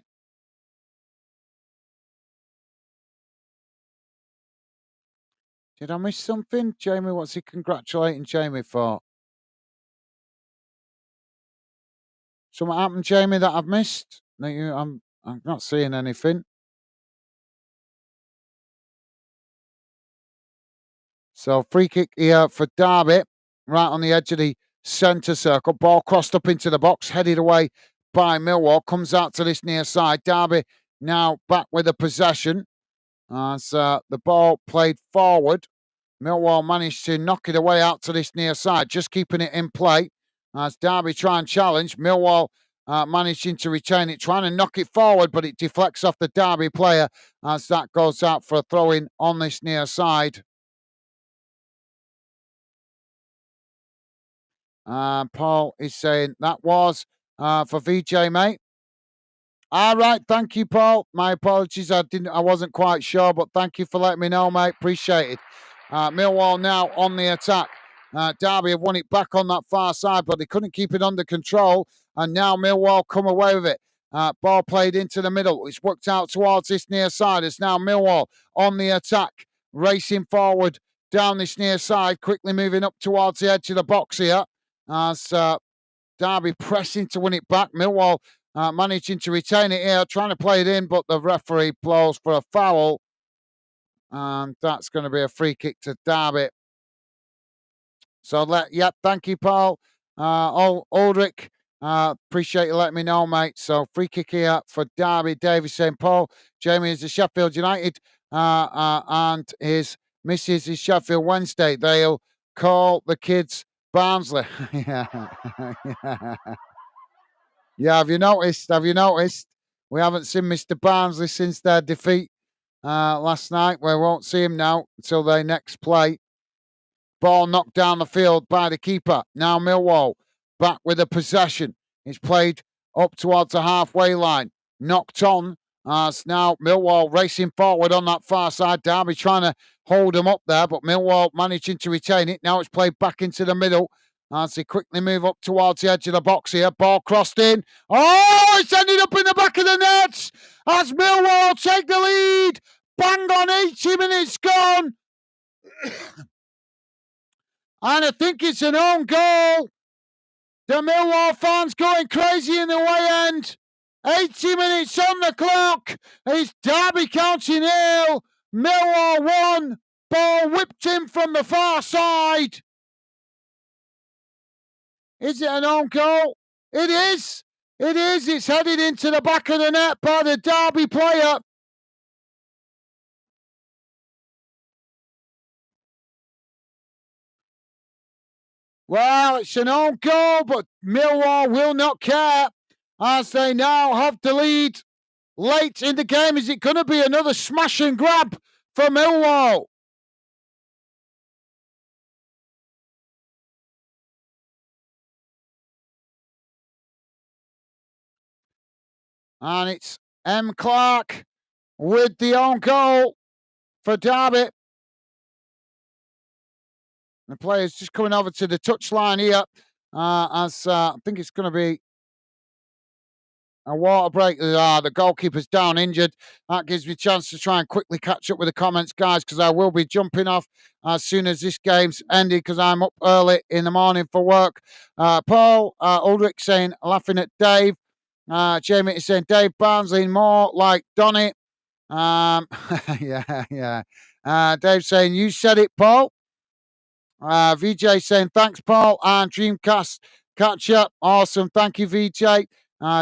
Speaker 1: Did I miss something? Jamie, what's he congratulating Jamie for? Something happened, Jamie, that I've missed? I'm not seeing anything. So free kick here for Derby, right on the edge of the centre circle. Ball crossed up into the box, headed away by Millwall. Comes out to this near side. Derby now back with the possession. As the ball played forward. Millwall managed to knock it away out to this near side, just keeping it in play. As Derby try and challenge, Millwall managing to retain it, trying to knock it forward, but it deflects off the Derby player as that goes out for a throw-in on this near side. Paul is saying that was for VJ, mate. All right, thank you, Paul. My apologies, I wasn't quite sure, but thank you for letting me know, mate. Appreciate it. Millwall now on the attack. Derby have won it back on that far side, but they couldn't keep it under control. And now Millwall come away with it. Ball played into the middle. It's worked out towards this near side. It's now Millwall on the attack, racing forward down this near side, quickly moving up towards the edge of the box here. As Derby pressing to win it back. Millwall managing to retain it here, trying to play it in, but the referee blows for a foul. And that's going to be a free kick to Derby. So, thank you, Paul. Aldrich, appreciate you letting me know, mate. So, free kick here for Derby. David saying, Paul, Jamie is a Sheffield United and his missus is Sheffield Wednesday. They'll call the kids Barnsley. Yeah. Yeah, have you noticed? Have you noticed? We haven't seen Mr. Barnsley since their defeat last night. We won't see him now until they next play. Ball knocked down the field by the keeper. Now Millwall back with the possession. It's played up towards the halfway line. Knocked on as now Millwall racing forward on that far side. Derby trying to hold them up there, but Millwall managing to retain it. Now it's played back into the middle. as they quickly move up towards the edge of the box here. Ball crossed in. Oh, it's ended up in the back of the net as Millwall take the lead. Bang on, 80 minutes gone. And I think it's an own goal. The Millwall fans going crazy in the way end. 80 minutes on the clock. It's Derby County 0. Millwall 1. Ball whipped in from the far side. Is it an own goal? It is. It is. It's headed into the back of the net by the Derby player. Well, it's an own goal, but Millwall will not care as they now have the lead late in the game. Is it going to be another smash and grab for Millwall? And it's M. Clark with the own goal for Derby. The player's just coming over to the touchline here as I think it's going to be a water break. The goalkeeper's down injured. That gives me a chance to try and quickly catch up with the comments, guys, because I will be jumping off as soon as this game's ended because I'm up early in the morning for work. Paul Ulrich saying, laughing at Dave. Jamie is saying, Dave Barnsley more like Donny. Yeah. Dave saying, you said it, Paul. VJ saying, thanks, Paul. And Dreamcast catch up. Awesome. Thank you, VJ.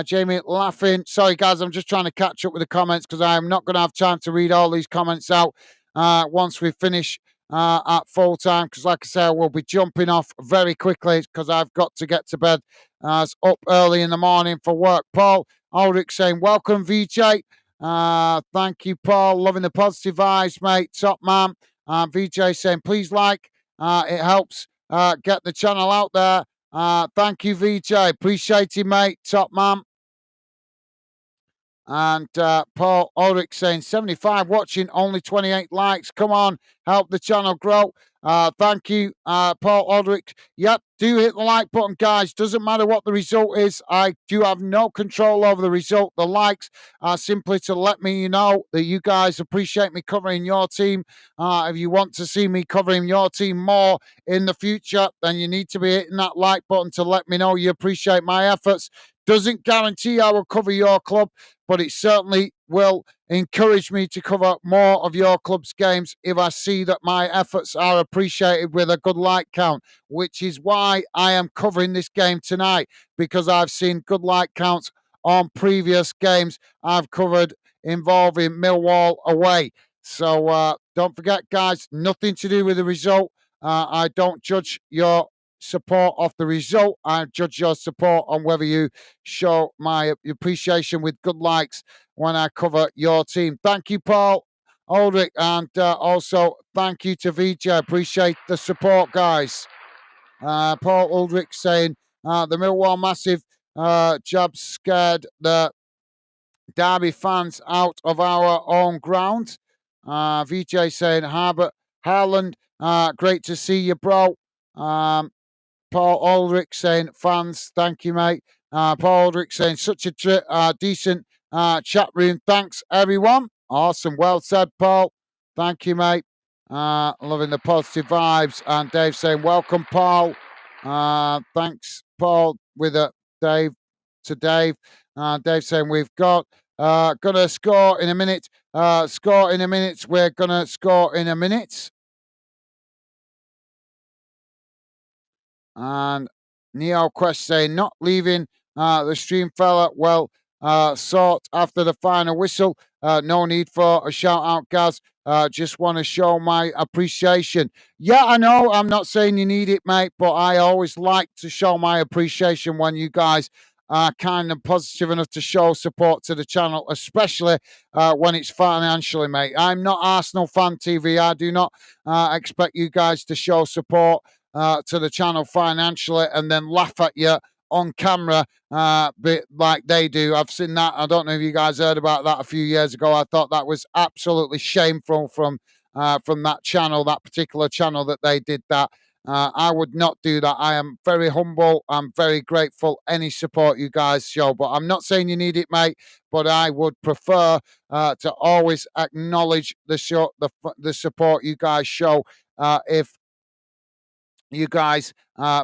Speaker 1: Jamie laughing. Sorry, guys, I'm just trying to catch up with the comments because I'm not going to have time to read all these comments out once we finish at full time. Because, like I say, I will be jumping off very quickly because I've got to get to bed up early in the morning for work. Paul Ulrich saying, welcome, VJ. Thank you, Paul. Loving the positive vibes, mate. Top man. VJ saying, please like. It helps get the channel out there. Thank you, VJ. Appreciate it, mate. Top man. And Paul Ulrich saying 75 watching, only 28 likes. Come on, help the channel grow. Thank you, Paul Ulrich. Yep, do hit the like button, guys. Doesn't matter what the result is. I do have no control over the result. The likes are simply to let me know that you guys appreciate me covering your team. If you want to see me covering your team more in the future, then you need to be hitting that like button to let me know you appreciate my efforts. Doesn't guarantee I will cover your club, but it certainly will encourage me to cover more of your club's games if I see that my efforts are appreciated with a good like count, which is why I am covering this game tonight, because I've seen good like counts on previous games I've covered involving Millwall away. So don't forget, guys, nothing to do with the result. I don't judge your support of the result. I judge your support on whether you show my appreciation with good likes when I cover your team. Thank you, Paul Ulrich, and also thank you to VJ. Appreciate the support, guys. Paul Ulrich saying the Millwall massive jabs scared the Derby fans out of our own ground. VJ saying Harland, great to see you, bro. Paul Ulrich saying, fans, thank you, mate. Paul Ulrich saying, such a decent chat room. Thanks, everyone. Awesome. Well said, Paul. Thank you, mate. Loving the positive vibes. And Dave saying, welcome, Paul. Thanks, Paul, with Dave to Dave. Dave saying, we've got gonna score in a minute. Score in a minute. We're gonna score in a minute. And Neo Quest saying, not leaving the stream, fella. Well, sort after the final whistle. No need for a shout out, Gaz. Just want to show my appreciation. Yeah, I know. I'm not saying you need it, mate, but I always like to show my appreciation when you guys are kind of positive enough to show support to the channel, especially when it's financially, mate. I'm not Arsenal Fan TV. I do not expect you guys to show support to the channel financially and then laugh at you on camera like they do. I've seen that. I don't know if you guys heard about that a few years ago. I thought that was absolutely shameful from that channel, that particular channel that they did that. I would not do that. I am very humble. I'm very grateful any support you guys show. But I'm not saying you need it, mate. But I would prefer to always acknowledge the support you guys show. If you guys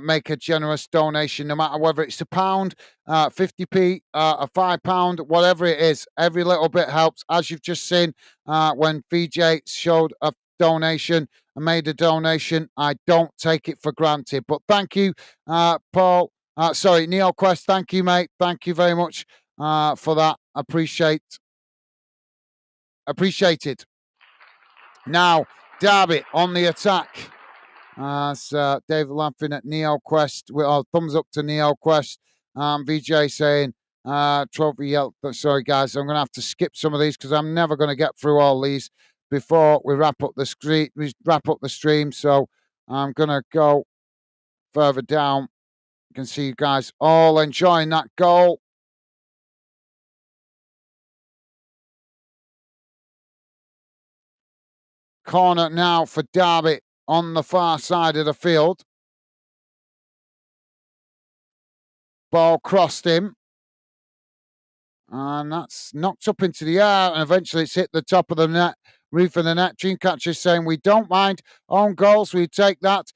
Speaker 1: make a generous donation, no matter whether it's £1, 50p, a £5, whatever it is. Every little bit helps. As you've just seen, when VJ showed a donation and made a donation, I don't take it for granted. But thank you, Paul. Sorry, NeoQuest. Thank you, mate. Thank you very much for that. Appreciated. Now, Derby on the attack. David laughing at NeoQuest. Thumbs up to NeoQuest. VJ saying, trophy yelp. Sorry, guys, I'm going to have to skip some of these because I'm never going to get through all these before we wrap up the stream. So I'm going to go further down. You can see you guys all enjoying that goal. Corner now for Derby on the far side of the field. Ball crossed him. And that's knocked up into the air, and eventually it's hit the top of the net, roof of the net. Dreamcatcher saying, we don't mind own goals, we take that.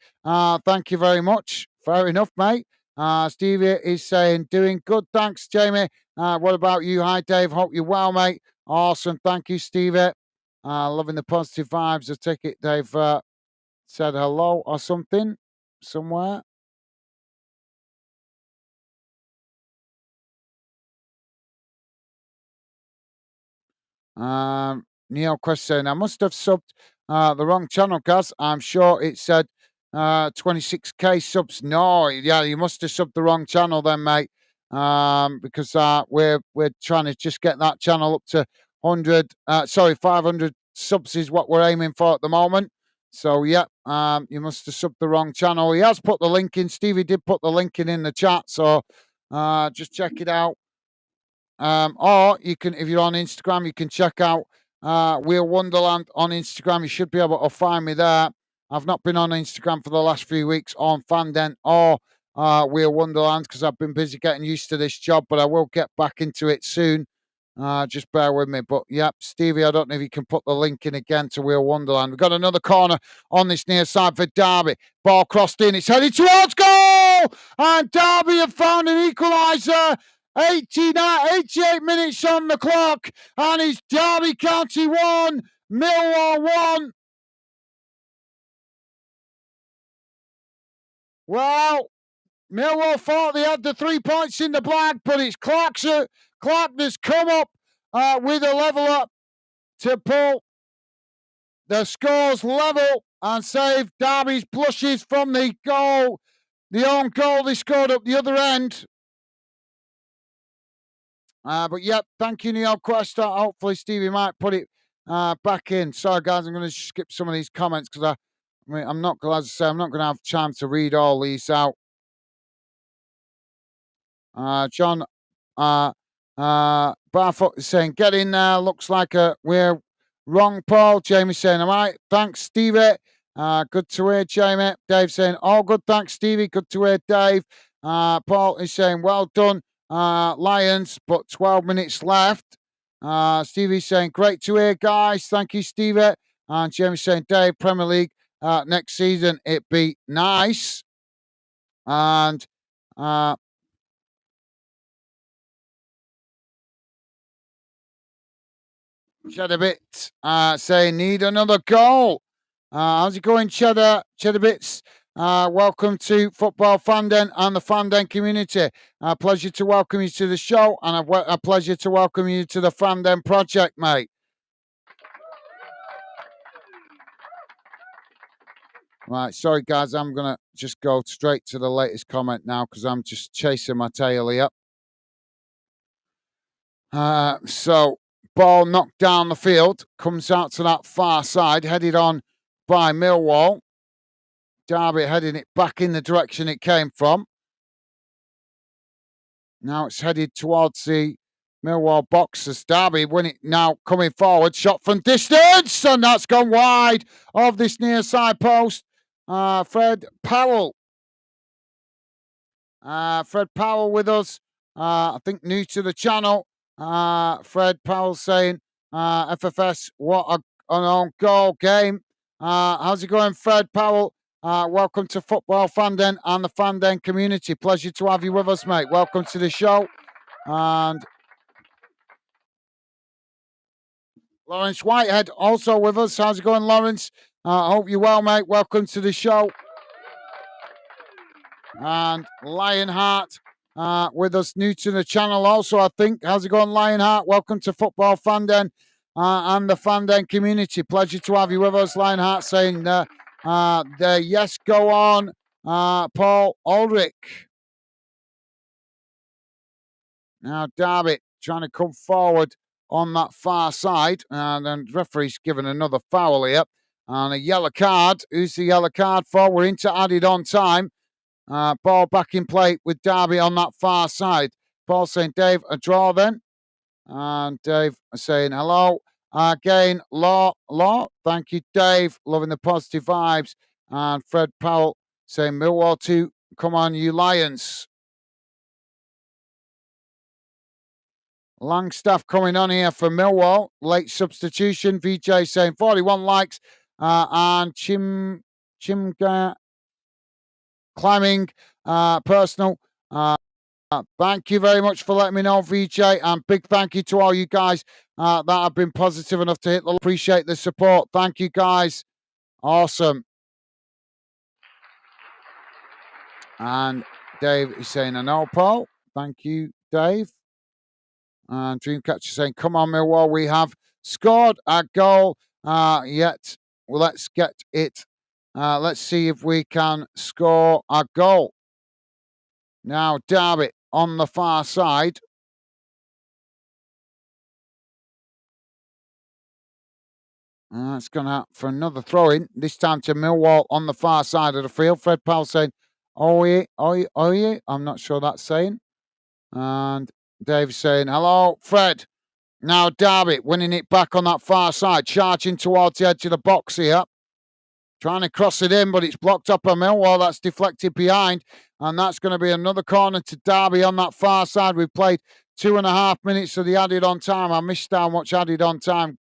Speaker 1: Thank you very much. Fair enough, mate. Stevie is saying, doing good, thanks, Jamie. What about you? Hi, Dave. Hope you're well, mate. Awesome. Thank you, Stevie. Loving the positive vibes. I take it they've said hello or something somewhere. NeoQuest saying, I must have subbed the wrong channel, Gaz. I'm sure it said 26k subs. No, yeah, you must have subbed the wrong channel then, mate. Because we're trying to just get that channel up to 500 subs is what we're aiming for at the moment. So yeah, you must have subbed the wrong channel. He has put the link in. Stevie did put the link in the chat, so just check it out. Or you can, if you're on Instagram, you can check out Wheel Wonderland on Instagram. You should be able to find me there. I've not been on Instagram for the last few weeks on Fanden or Wheel Wonderland because I've been busy getting used to this job, but I will get back into it soon. Just bear with me. But yep, Stevie, I don't know if you can put the link in again to Wheel Wonderland. We've got another corner on this near side for Derby. Ball crossed in. It's headed towards goal! And Derby have found an equaliser. 88 minutes on the clock, and it's Derby County 1, Millwall 1. Well, Millwall thought they had the 3 points in the bag, but it's Clark that's come up with a level up to pull the scores level and save Derby's blushes from the goal, the own goal they scored up the other end. But yep, thank you, NeoQuest. Hopefully, Stevie might put it back in. Sorry, guys, I'm going to skip some of these comments because I'm not, as I say, I'm not going to have time to read all these out. John Barfoot is saying, get in there. Looks like we're wrong, Paul. Jamie saying, am I? Thanks, Stevie. Good to hear, Jamie. Dave saying, all good, thanks, Stevie. Good to hear, Dave. Paul is saying, well done, Lions, but 12 minutes left. Stevie's saying, great to hear, guys. Thank you, Stevie. And Jamie saying, Dave, Premier League next season, it'd be nice. And Cheddarbit saying, need another goal. How's it going, Cheddarbits? Welcome to Football Fanden and the Fanden community. A pleasure to welcome you to the show, and a pleasure to welcome you to the Fanden project, mate. Right, sorry, guys. I'm going to just go straight to the latest comment now because I'm just chasing my tail here. So, ball knocked down the field, comes out to that far side, headed on by Millwall. Derby heading it back in the direction it came from. Now it's headed towards the Millwall box as Derby win it now coming forward. Shot from distance, and that's gone wide of this near side post. Fred Powell. Fred Powell with us. I think new to the channel. Fred Powell saying, FFS, what an on goal game. How's it going, Fred Powell? Welcome to Football Fandom and the Fandom community. Pleasure to have you with us, mate. Welcome to the show. And Lawrence Whitehead also with us. How's it going, Lawrence? I hope you're well, mate. Welcome to the show. And Lionheart with us, new to the channel also, I think. How's it going, Lionheart? Welcome to Football Fandom and the Fandom community. Pleasure to have you with us. Lionheart saying, yes, go on, Paul Aldrich. Now, Derby trying to come forward on that far side. And then referee's given another foul here. And a yellow card. Who's the yellow card for? We're into added on time. Ball back in play with Derby on that far side. Paul saying, Dave, a draw then. And Dave saying, hello. Again, Law. Thank you, Dave. Loving the positive vibes. And Fred Powell saying, Millwall 2, come on, you Lions. Langstaff coming on here for Millwall. Late substitution. VJ saying 41 likes. And Chimga climbing personal. Thank you very much for letting me know, VJ. And big thank you to all you guys that have been positive enough to hit the. Appreciate the support. Thank you, guys. Awesome. And Dave is saying, I know, Paul. Thank you, Dave. And Dreamcatcher saying, come on, Millwall, we have scored a goal. Yet, well, let's get it. Let's see if we can score a goal. Now, Derby on the far side. It's gone out for another throw-in, this time to Millwall on the far side of the field. Fred Powell saying, oh yeah. I'm not sure that's saying. And Dave saying, hello, Fred. Now Derby winning it back on that far side, charging towards the edge of the box here. Trying to cross it in, but it's blocked up by Millwall. That's deflected behind. And that's going to be another corner to Derby on that far side. We've played 2.5 minutes of the added on time. I missed how much added on time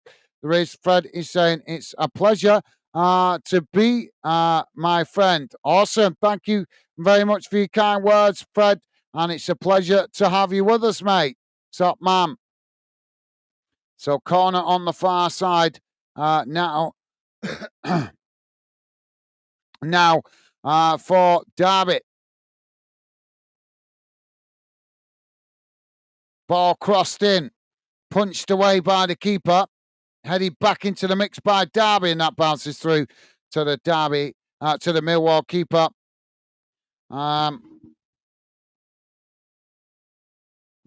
Speaker 1: there is. Fred is saying it's a pleasure to be my friend. Awesome. Thank you very much for your kind words, Fred. And it's a pleasure to have you with us, mate. Top man. So corner on the far side now. Now for Derby. Ball crossed in, punched away by the keeper, headed back into the mix by Derby, and that bounces through to the Derby, to the Millwall keeper.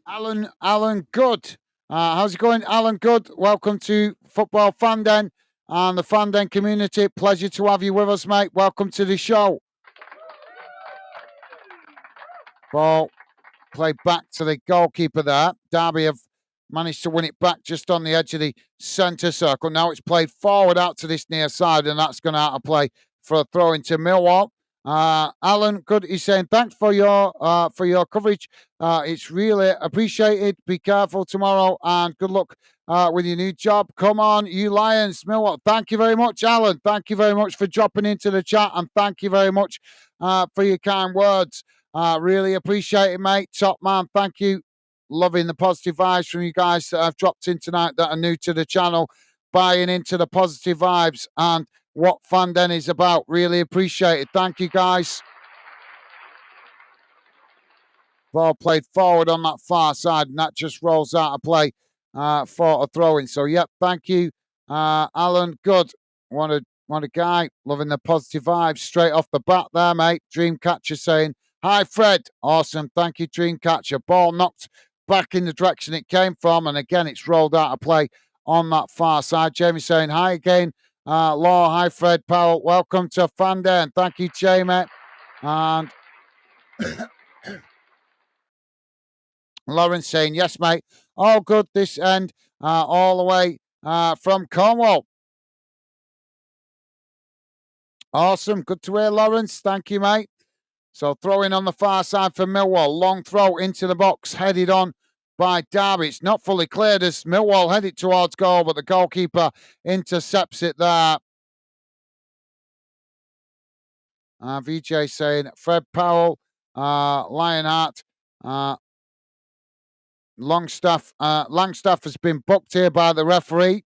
Speaker 1: Alan Good. How's it going, Alan Good? Welcome to Football Fandom and the Fandom community. Pleasure to have you with us, mate. Welcome to the show. Ball played back to the goalkeeper there. Derby have managed to win it back just on the edge of the centre circle. Now it's played forward out to this near side, and that's gone out of play for a throw into Millwall. Alan Good is saying, thanks for your coverage. It's really appreciated. Be careful tomorrow, and good luck with your new job. Come on, you Lions. Millwall. Thank you very much, Alan. Thank you very much for dropping into the chat, and thank you very much for your kind words. Really appreciate it, mate. Top man. Thank you. Loving the positive vibes from you guys that have dropped in tonight that are new to the channel, buying into the positive vibes and what Fandom is about. Really appreciate it. Thank you, guys. Ball played forward on that far side, and that just rolls out of play for a throw-in. So, yep, thank you, Alan. Good. What a guy. Loving the positive vibes straight off the bat there, mate. Dreamcatcher saying, hi, Fred. Awesome. Thank you, Dreamcatcher. Ball knocked back in the direction it came from, and again, it's rolled out of play on that far side. Jamie saying, hi again. Law, hi, Fred Powell. Welcome to Fandom. Thank you, Jamie. And Lauren saying, yes, mate. All good this end, all the way from Cornwall. Awesome. Good to hear, Lawrence. Thank you, mate. So throwing on the far side for Millwall. Long throw into the box, headed on by Derby. It's not fully cleared as Millwall head it towards goal, but the goalkeeper intercepts it there. VJ saying Fred Powell, Lionheart, Langstaff has been booked here by the referee.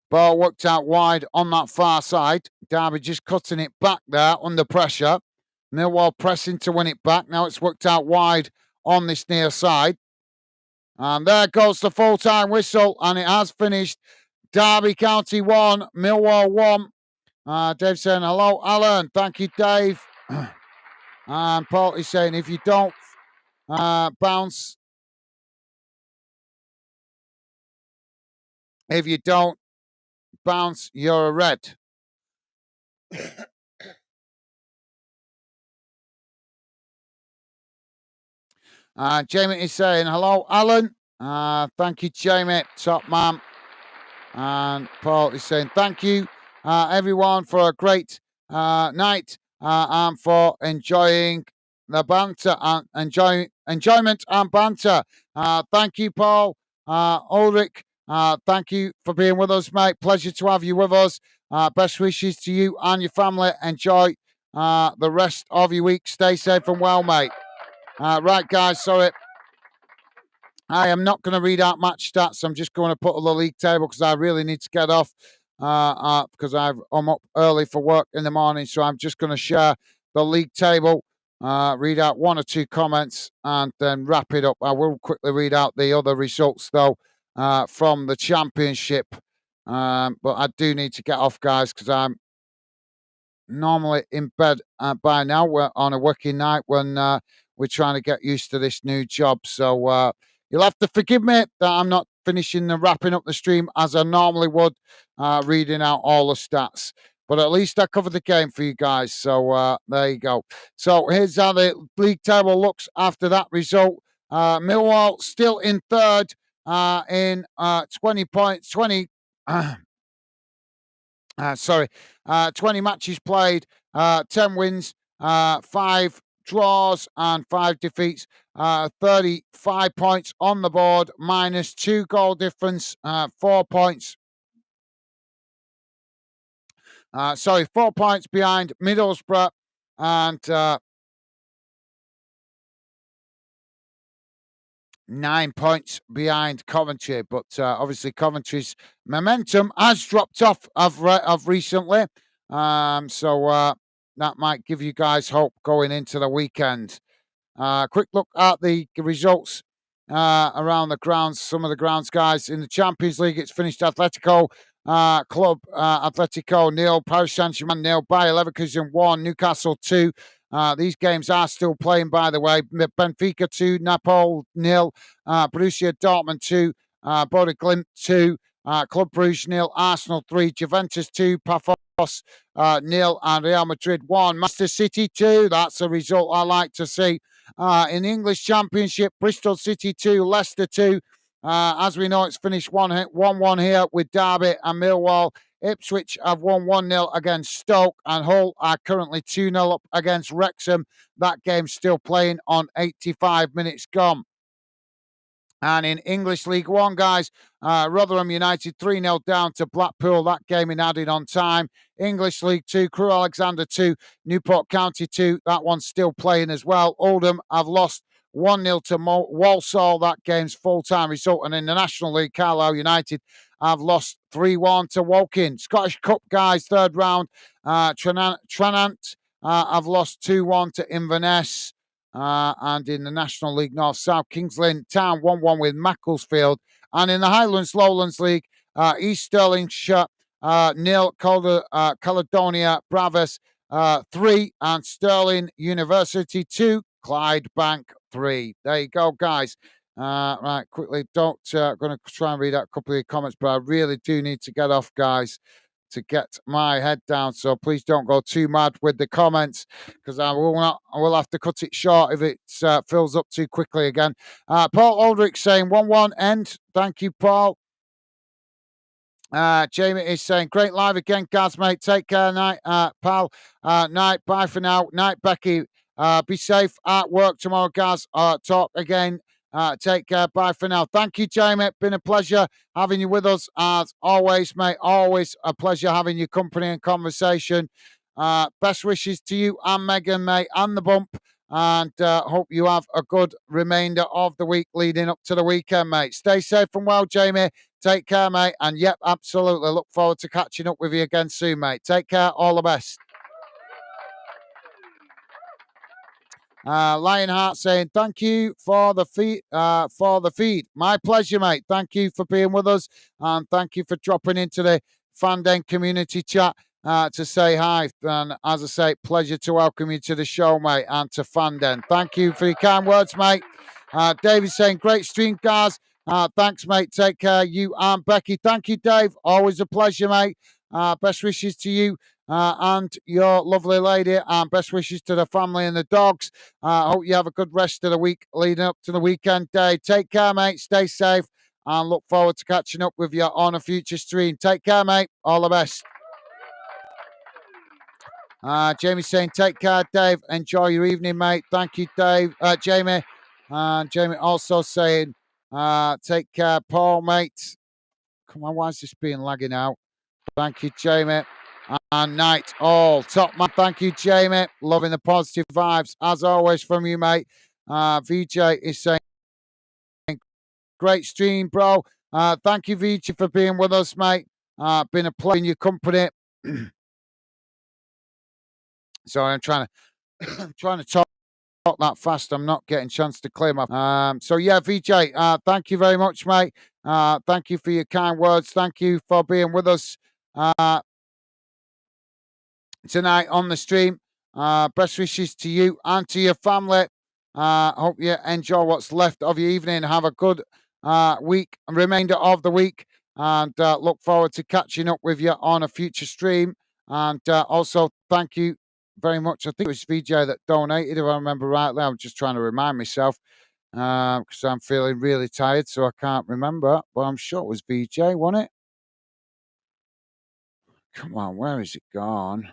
Speaker 1: Ball worked out wide on that far side. Derby just cutting it back there under pressure. Millwall pressing to win it back. Now it's worked out wide on this near side. And there goes the full-time whistle, and it has finished. Derby County 1, Millwall 1. Dave saying, hello, Alan. Thank you, Dave. And Paul is saying, if you don't bounce, you're a red. Jamie is saying, hello, Alan. Thank you, Jamie. Top man. And Paul is saying, thank you, everyone, for a great night and for enjoying the banter and enjoyment and banter. Thank you, Paul. Ulrich, thank you for being with us, mate. Pleasure to have you with us. Best wishes to you and your family. Enjoy the rest of your week. Stay safe and well, mate. Right, guys, sorry. I am not going to read out match stats. I'm just going to put on the league table because I really need to get off because I'm up early for work in the morning. So I'm just going to share the league table, read out one or two comments, and then wrap it up. I will quickly read out the other results, though, from the championship. But I do need to get off, guys, because I'm normally in bed by now. We're on a working night when we're trying to get used to this new job. So you'll have to forgive me that I'm not finishing and wrapping up the stream as I normally would, reading out all the stats. But at least I covered the game for you guys. So there you go. So here's how the league table looks after that result. Millwall still in third in 20 points, 20. 20 matches played, 10 wins, 5 draws, and 5 defeats. 35 points on the board, minus 2 goal difference, 4 points. 4 points behind Middlesbrough and 9 points behind Coventry, but obviously Coventry's momentum has dropped off of recently. So that might give you guys hope going into the weekend. Quick look at the results around the grounds. Some of the grounds, guys, in the Champions League, it's finished Atletico Club, Atletico nil, Paris Saint-Germain nil, Bayer Leverkusen 1, Newcastle 2. These games are still playing, by the way. Benfica 2, Napoli 0, Borussia Dortmund 2, Bodo Glimt 2, Club Brugge 0, Arsenal 3, Juventus 2, Pafos 0, and Real Madrid 1. Manchester City 2, that's a result I like to see. In the English Championship, Bristol City 2, Leicester 2. As we know, it's finished 1-1 here with Derby and Millwall. Ipswich have won 1-0 against Stoke, and Hull are currently 2-0 up against Wrexham. That game's still playing on 85 minutes gone. And in English League One, guys, Rotherham United 3-0 down to Blackpool. That game in added on time. English League 2, Crewe Alexandra 2, Newport County 2. That one's still playing as well. Oldham have lost 1-0 to Walsall. That game's full-time result. And in the National League, Carlisle United have lost 3-1 to Woking. Scottish Cup, guys, third round. Tranant have lost 2-1 to Inverness. And in the National League North South, Kings Lynn Town 1-1 with Macclesfield. And in the Highlands Lowlands League, East Stirlingshire 0, Caledonia Bravos 3, and Stirling University 2, Clydebank 3. There you go, guys. Right, quickly, going to try and read out a couple of comments, but I really do need to get off, guys, to get my head down. So please don't go too mad with the comments because I will have to cut it short if it fills up too quickly again. Paul Aldrich saying 1-1 end. Thank you, Paul. Jamie is saying, great live again, Gaz, mate. Take care, night, pal. Night, bye for now. Night, Becky. Be safe at work tomorrow, Gaz. Talk again. Take care. Bye for now. Thank you, Jamie. Been a pleasure having you with us as always, mate. Always a pleasure having your company and conversation. Best wishes to you and Megan, mate, and the bump. And hope you have a good remainder of the week leading up to the weekend, mate. Stay safe and well, Jamie. Take care, mate. And yep, absolutely. Look forward to catching up with you again soon, mate. Take care. All the best. Lionheart saying thank you for the feed. My pleasure, mate. Thank you for being with us, and thank you for dropping into the Fanden community chat to say hi. And as I say, pleasure to welcome you to the show, mate, and to Fanden. Thank you for your kind words, mate. David saying great stream, guys. Thanks, mate. Take care. You and Becky. Thank you, Dave. Always a pleasure, mate. Best wishes to you and your lovely lady, and best wishes to the family and the dogs. I hope you have a good rest of the week leading up to the weekend day. Take care, mate. Stay safe and look forward to catching up with you on a future stream. Take care, mate. All the best. Jamie saying, take care, Dave. Enjoy your evening, mate. Thank you, Dave. Jamie. And Jamie also saying, take care, Paul, mate. Come on, why is this being lagging out? Thank you, Jamie. And night all top man. Thank you, Jamie. Loving the positive vibes as always from you, mate. VJ is saying, great stream, bro. Thank you, VJ, for being with us, mate. Been a pleasure in your company. Sorry, I'm trying to talk that fast. I'm not getting a chance to clear my. So yeah, VJ. Thank you very much, mate. Thank you for your kind words. Thank you for being with us tonight on the stream. Best wishes to you and to your family. Hope you enjoy what's left of your evening. Have a good week and remainder of the week. And look forward to catching up with you on a future stream. And also, thank you very much. I think it was VJ that donated, if I remember rightly. I'm just trying to remind myself because I'm feeling really tired, so I can't remember. But I'm sure it was VJ, wasn't it? Come on, where is it gone?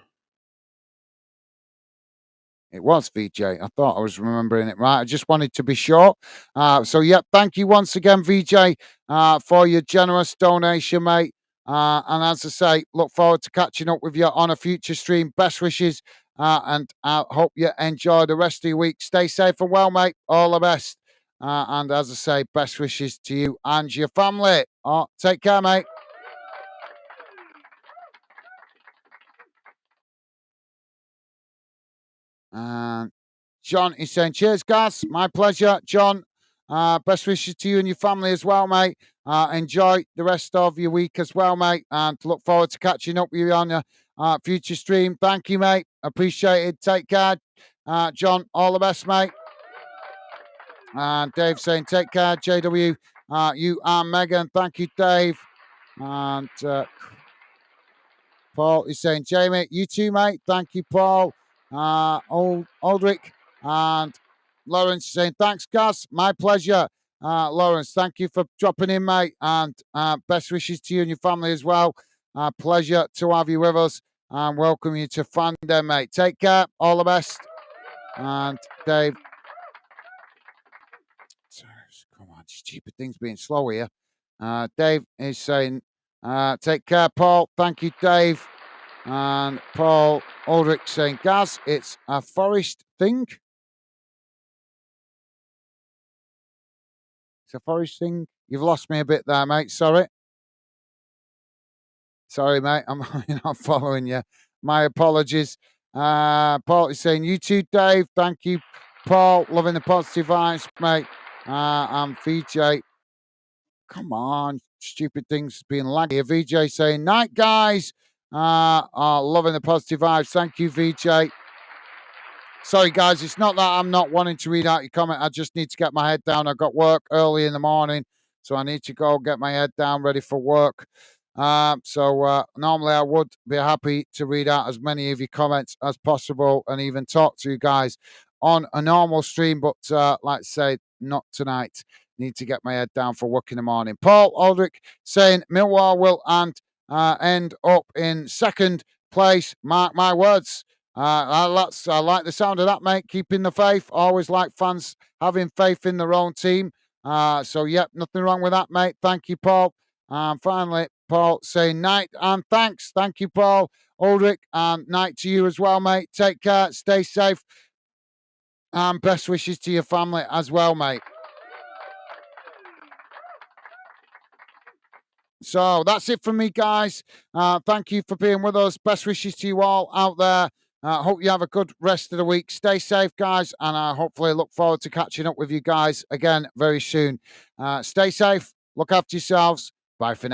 Speaker 1: It was VJ. I thought I was remembering it right. I just wanted to be sure. So, yeah, thank you once again, VJ, for your generous donation, mate. And as I say, look forward to catching up with you on a future stream. Best wishes, and I hope you enjoy the rest of your week. Stay safe and well, mate. All the best. And as I say, best wishes to you and your family. Take care, mate. And John is saying, cheers, guys. My pleasure, John. Best wishes to you and your family as well, mate. Enjoy the rest of your week as well, mate. And look forward to catching up with you on your future stream. Thank you, mate. Appreciate it. Take care. John, all the best, mate. And Dave saying, take care, JW. You and Megan. Thank you, Dave. And Paul is saying, Jamie, you too, mate. Thank you, Paul. Aldrich and Lawrence is saying, thanks, Gus. My pleasure. Lawrence, thank you for dropping in, mate. And best wishes to you and your family as well. Pleasure to have you with us and welcome you to Fandom, mate. Take care. All the best. And Dave. Come on, stupid things being slow here. Dave is saying, take care, Paul. Thank you, Dave. And Paul Aldrich saying, Gaz, it's a forest thing. It's a forest thing. You've lost me a bit there, mate. Sorry. Sorry, mate. I'm not following you. My apologies. Paul is saying, you too, Dave. Thank you, Paul. Loving the positive vibes, mate. And VJ. Come on. Stupid things being laggy. VJ saying, night, guys. Loving the positive vibes. Thank you, VJ. Sorry, guys. It's not that I'm not wanting to read out your comment. I just need to get my head down. I've got work early in the morning, so I need to go get my head down, ready for work. So normally I would be happy to read out as many of your comments as possible and even talk to you guys on a normal stream. But like I say, not tonight. Need to get my head down for work in the morning. Paul Aldrich saying Millwall will and end up in second place. Mark my words. I like the sound of that, mate. Keeping the faith. Always like fans having faith in their own team. So, yep, nothing wrong with that, mate. Thank you, Paul. And finally, Paul saying night and thanks. Thank you, Paul. Ulrich, and night to you as well, mate. Take care. Stay safe. And best wishes to your family as well, mate. So that's it from me, guys. Thank you for being with us. Best wishes to you all out there. Hope you have a good rest of the week. Stay safe, guys, and I hopefully look forward to catching up with you guys again very soon. Stay safe. Look after yourselves. Bye for now.